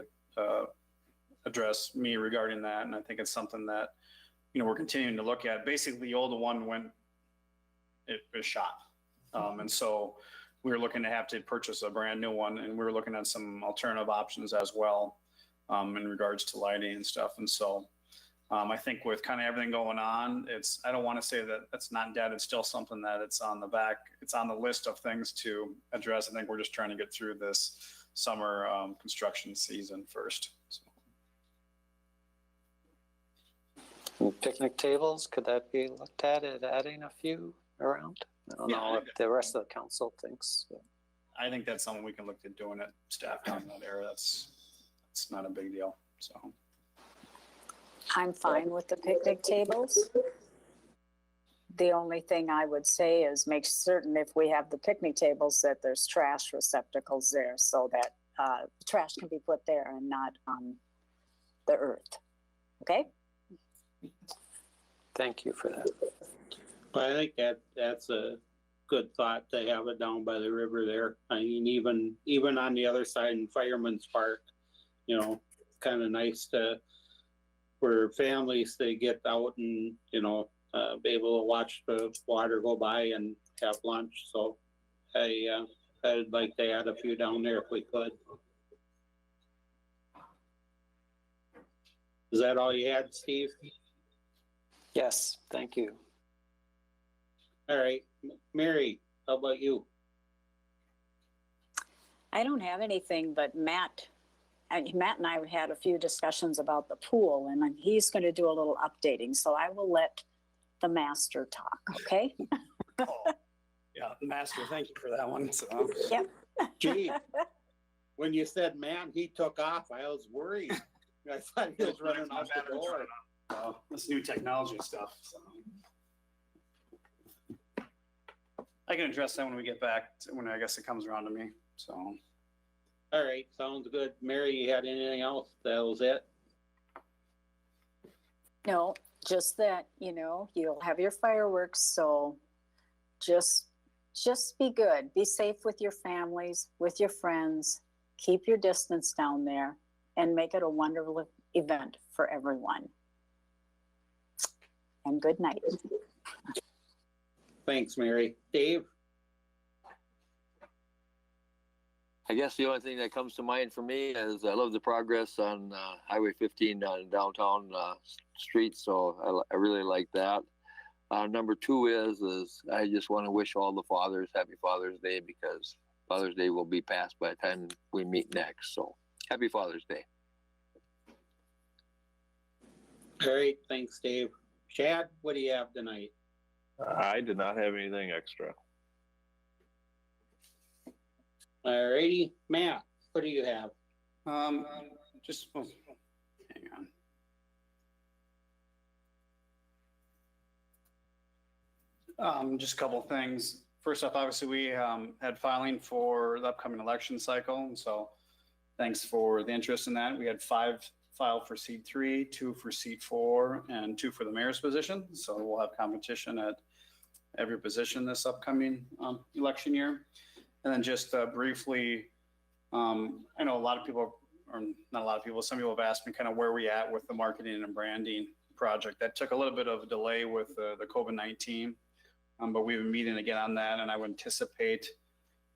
[SPEAKER 2] address me regarding that, and I think it's something that, you know, we're continuing to look at. Basically, the old one it was shot, and so we were looking to have to purchase a brand new one, and we were looking at some alternative options as well in regards to lighting and stuff. And so I think with kind of everything going on, I don't want to say that it's not dead. It's still something that it's on the list of things to address. I think we're just trying to get through this summer construction season first. So.
[SPEAKER 6] Picnic tables, could that be looked at adding a few around? I don't know what the rest of the council thinks. So.
[SPEAKER 2] I think that's something we can look at doing at staff down in that area. It's not a big deal. So.
[SPEAKER 4] I'm fine with the picnic tables. The only thing I would say is make certain if we have the picnic tables that there's trash receptacles there, so that trash can be put there and not on the earth. Okay?
[SPEAKER 6] Thank you for that.
[SPEAKER 1] I think that's a good thought to have it down by the river there. I mean, even on the other side in Fireman's Park, you know, kind of nice for families to get out and, you know, be able to watch the water go by and have lunch. So I'd like to add a few down there if we could. Is that all you had, Steve?
[SPEAKER 6] Yes, thank you.
[SPEAKER 1] All right, Mary, how about you?
[SPEAKER 4] I don't have anything, but Matt and I have had a few discussions about the pool, and he's going to do a little updating. So I will let the master talk, okay?
[SPEAKER 2] Yeah, the master, thank you for that one. So.
[SPEAKER 4] Yep.
[SPEAKER 1] Gee, when you said, man, he took off, I was worried. I thought he was running out the door.
[SPEAKER 2] This new technology stuff. So. I can address that when we get back, when I guess it comes around to me. So.
[SPEAKER 1] All right, sounds good. Mary, you had anything else? That was it?
[SPEAKER 4] No, just that, you know, you'll have your fireworks, so just be good. Be safe with your families, with your friends. Keep your distance down there and make it a wonderful event for everyone. And good night.
[SPEAKER 1] Thanks, Mary. Dave?
[SPEAKER 3] I guess the only thing that comes to mind for me is I love the progress on Highway 15 downtown streets, so I really like that. Number two is I just want to wish all the fathers happy Father's Day, because Father's Day will be past by the time we meet next. So happy Father's Day.
[SPEAKER 1] All right, thanks, Dave. Chad, what do you have tonight?
[SPEAKER 7] I did not have anything extra.
[SPEAKER 1] All righty, Matt, what do you have?
[SPEAKER 2] just, oh, hang on. Just a couple of things. First off, obviously, we had filing for the upcoming election cycle, and so thanks for the interest in that. We had 5 filed for seat 3, 2 for seat 4, and 2 for the mayor's position. So we'll have competition at every position this upcoming election year. And then just briefly, I know a lot of people, or not a lot of people, some people have asked me kind of where we at with the marketing and branding project. That took a little bit of a delay with the COVID-19, but we've been meeting again on that, and I would anticipate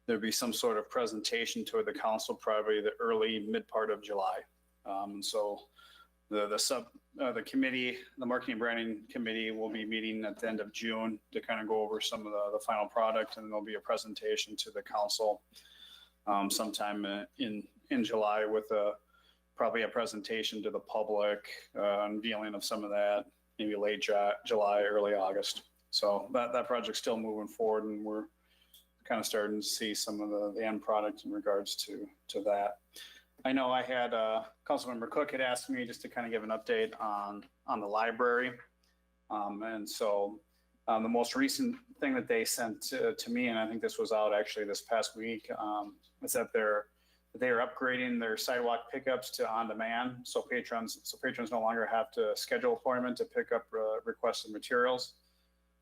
[SPEAKER 2] there'd be some sort of presentation to the council probably the early mid part of July. So the committee, the marketing and branding committee, will be meeting at the end of June to kind of go over some of the final product, and there'll be a presentation to the council sometime in July with probably a presentation to the public, unveiling of some of that, maybe late July, early August. So that project's still moving forward, and we're kind of starting to see some of the end product in regards to that. I know I had Councilmember Cook had asked me just to kind of give an update on the library. And so the most recent thing that they sent to me, and I think this was out actually this past week, is that they are upgrading their sidewalk pickups to on-demand. So patrons no longer have to schedule appointment to pick up requested materials.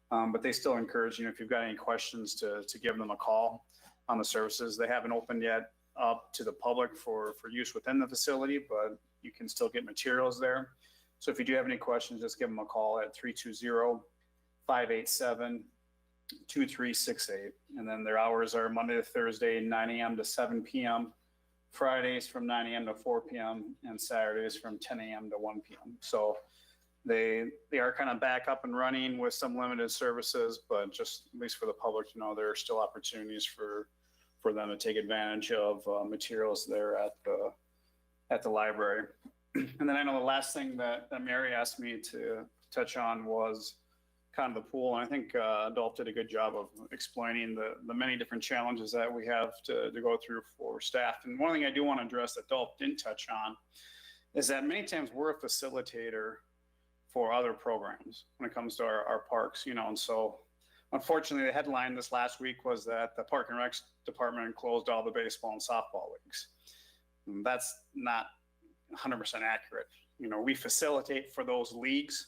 [SPEAKER 2] But they still encourage, if you've got any questions, to give them a call on the services. They haven't opened yet up to the public for use within the facility, but you can still get materials there. So if you do have any questions, just give them a call at 320-587-2368. And then their hours are Monday to Thursday, 9 a.m. to 7 p.m., Fridays from 9 a.m. to 4 p.m., and Saturdays from 10 a.m. to 1 p.m. So they are kind of back up and running with some limited services, but just at least for the public to know, there are still opportunities for them to take advantage of materials there at the library. And then I know the last thing that Mary asked me to touch on was kind of the pool. And I think Dolph did a good job of explaining the many different challenges that we have to go through for staff. And one thing I do want to address that Dolph didn't touch on is that many times we're a facilitator for other programs when it comes to our parks, and so unfortunately the headline this last week was that the Park and Rec department closed all the baseball and softball leagues. And that's not 100% accurate. We facilitate for those leagues.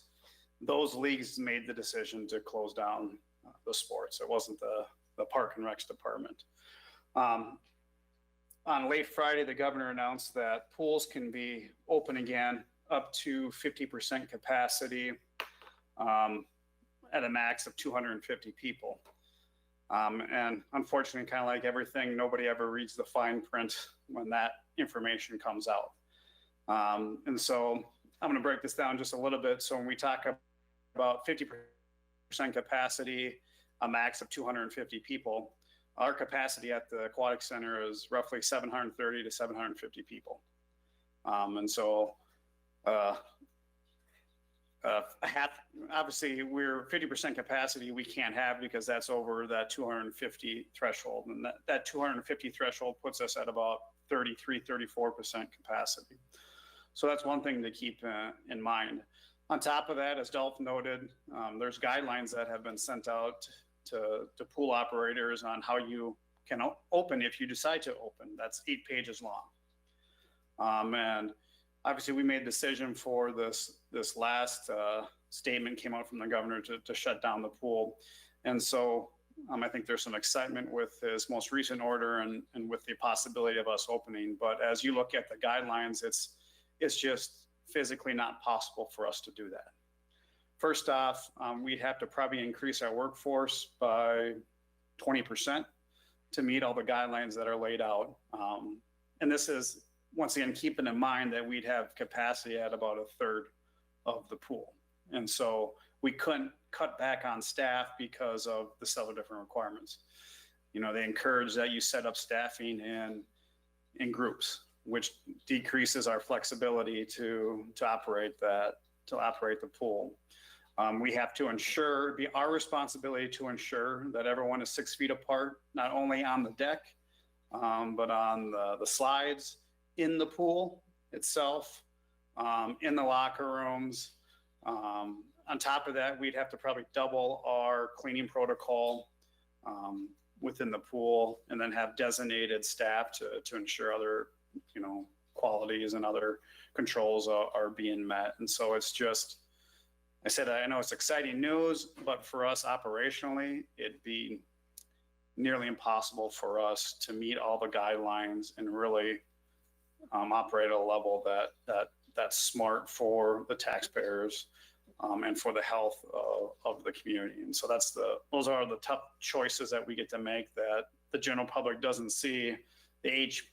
[SPEAKER 2] Those leagues made the decision to close down the sports. It wasn't the Park and Rec department. On late Friday, the governor announced that pools can be open again up to 50% capacity at a max of 250 people. And unfortunately, kind of like everything, nobody ever reads the fine print when that information comes out. And so I'm going to break this down just a little bit. So when we talk about 50% capacity, a max of 250 people, our capacity at the Aquatic Center is roughly 730 to 750 people. And so obviously we're 50% capacity we can't have because that's over that 250 threshold. And that 250 threshold puts us at about 33-34% capacity. So that's one thing to keep in mind. On top of that, as Dolph noted, there's guidelines that have been sent out to pool operators on how you can open if you decide to open. That's 8 pages long. And obviously we made a decision for this last statement came out from the governor to shut down the pool. And so I think there's some excitement with his most recent order and with the possibility of us opening. But as you look at the guidelines, it's just physically not possible for us to do that. First off, we'd have to probably increase our workforce by 20% to meet all the guidelines that are laid out. And this is, once again, keeping in mind that we'd have capacity at about a third of the pool. And so we couldn't cut back on staff because of the several different requirements. They encourage that you set up staffing in groups, which decreases our flexibility to operate the pool. We have to ensure, it'd be our responsibility to ensure that everyone is 6 feet apart, not only on the deck, but on the slides, in the pool, itself, in the locker rooms. On top of that, we'd have to probably double our cleaning protocol within the pool, and then have designated staff to ensure other, qualities and other controls are being met. And so it's just, I said, I know it's exciting news, but for us operationally, it'd be nearly impossible for us to meet all the guidelines and really operate at a level that's smart for the taxpayers and for the health of the community. And so those are the tough choices that we get to make that the general public doesn't see. The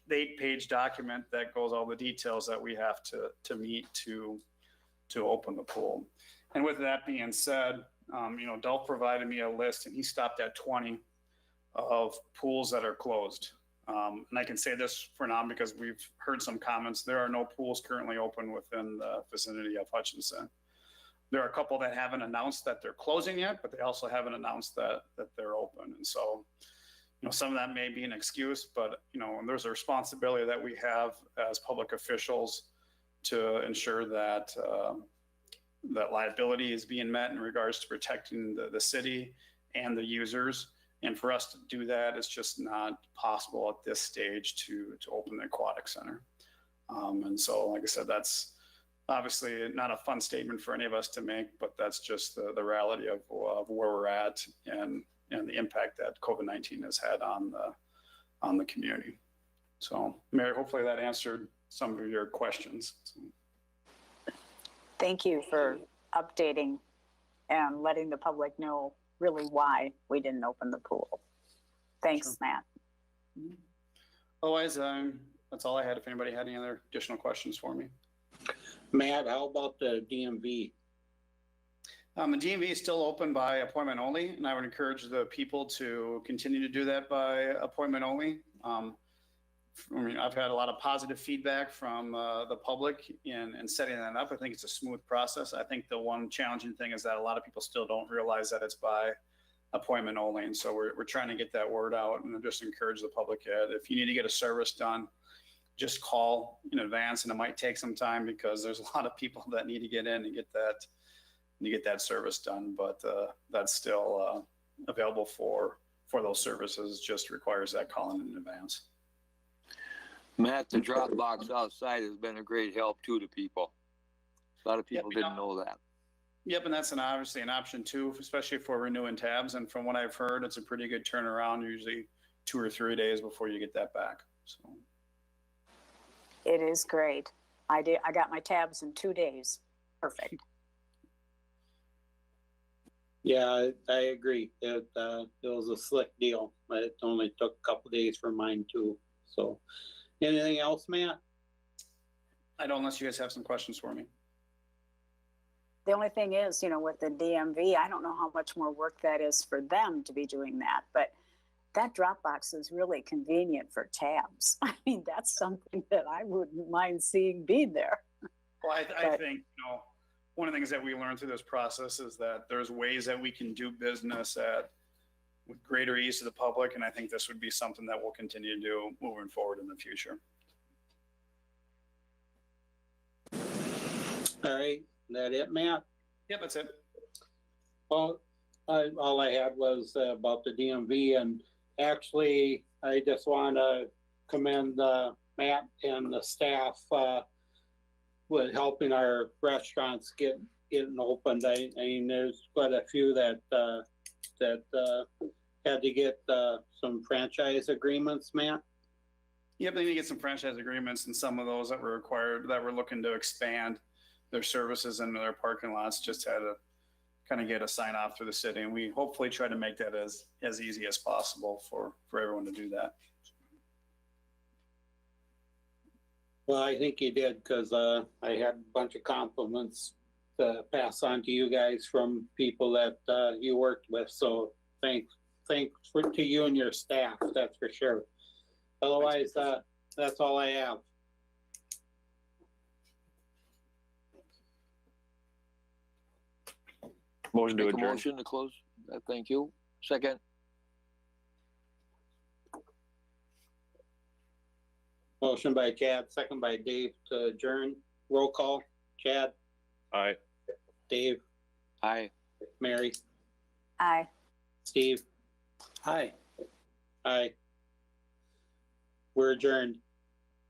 [SPEAKER 2] 8-page document that goes all the details that we have to meet to open the pool. And with that being said, Dolph provided me a list, and he stopped at 20 of pools that are closed. And I can say this for now because we've heard some comments. There are no pools currently open within the vicinity of Hutchinson. There are a couple that haven't announced that they're closing yet, but they also haven't announced that they're open. And so, some of that may be an excuse, but, there's a responsibility that we have as public officials to ensure that that liability is being met in regards to protecting the city and the users. And for us to do that, it's just not possible at this stage to open the aquatic center. And so, like I said, that's obviously not a fun statement for any of us to make, but that's just the reality of where we're at and the impact that COVID-19 has had on the community. So, Mary, hopefully that answered some of your questions.
[SPEAKER 4] Thank you for updating and letting the public know really why we didn't open the pool. Thanks,
[SPEAKER 2] Sure.
[SPEAKER 4] Matt.
[SPEAKER 2] Otherwise, that's all I had. If anybody had any other additional questions for me.
[SPEAKER 1] Matt, how about the DMV?
[SPEAKER 2] The DMV is still open by appointment only, and I would encourage the people to continue to do that by appointment only. I've had a lot of positive feedback from the public in setting that up. I think it's a smooth process. I think the one challenging thing is that a lot of people still don't realize that it's by appointment only. And so we're trying to get that word out and just encourage the public. If you need to get a service done, just call in advance, and it might take some time because there's a lot of people that need to get in and get that service done. But that's still available for those services. Just requires that calling in advance.
[SPEAKER 3] Matt, the drop box outside has been a great help too to people. A lot of people didn't know that.
[SPEAKER 2] Yep, and that's obviously an option too, especially for renewing tabs. And from what I've heard, it's a pretty good turnaround, usually 2 or 3 days before you get that back. So
[SPEAKER 4] It is great. I got my tabs in 2 days. Perfect.
[SPEAKER 1] Yeah, I agree. It was a slick deal. It only took a couple days for mine too. So, anything else, Matt?
[SPEAKER 2] I don't, unless you guys have some questions for me.
[SPEAKER 4] The only thing is, with the DMV, I don't know how much more work that is for them to be doing that, but that Dropbox is really convenient for tabs. I mean, that's something that I wouldn't mind seeing be there.
[SPEAKER 2] Well, I think, one of the things that we learned through this process is that there's ways that we can do business with greater ease to the public. And I think this would be something that we'll continue to do moving forward in the future.
[SPEAKER 1] All right, that it, Matt?
[SPEAKER 2] Yep, that's it.
[SPEAKER 1] Well, all I had was about the DMV, and actually, I just want to commend Matt and the staff with helping our restaurants getting opened. I mean, there's quite a few that had to get some franchise agreements, Matt.
[SPEAKER 2] Yep, they need to get some franchise agreements, and some of those that were required, that were looking to expand their services into their parking lots, just had to kind of get a sign off through the city. And we hopefully try to make that as easy as possible for everyone to do that.
[SPEAKER 1] Well, I think you did, because I had a bunch of compliments to pass on to you guys from people that you worked with. So thanks to you and your staff, that's for sure. Otherwise, that's all I have.
[SPEAKER 7] Motion to
[SPEAKER 3] Make a
[SPEAKER 7] adjourn.
[SPEAKER 3] motion to close. Thank you. Second.
[SPEAKER 1] Motion by Chad, second by Dave to adjourn. Roll call. Chad,
[SPEAKER 7] Aye.
[SPEAKER 1] Dave,
[SPEAKER 6] Aye.
[SPEAKER 1] Mary,
[SPEAKER 4] Aye.
[SPEAKER 1] Steve,
[SPEAKER 6] Aye.
[SPEAKER 1] aye. We're adjourned.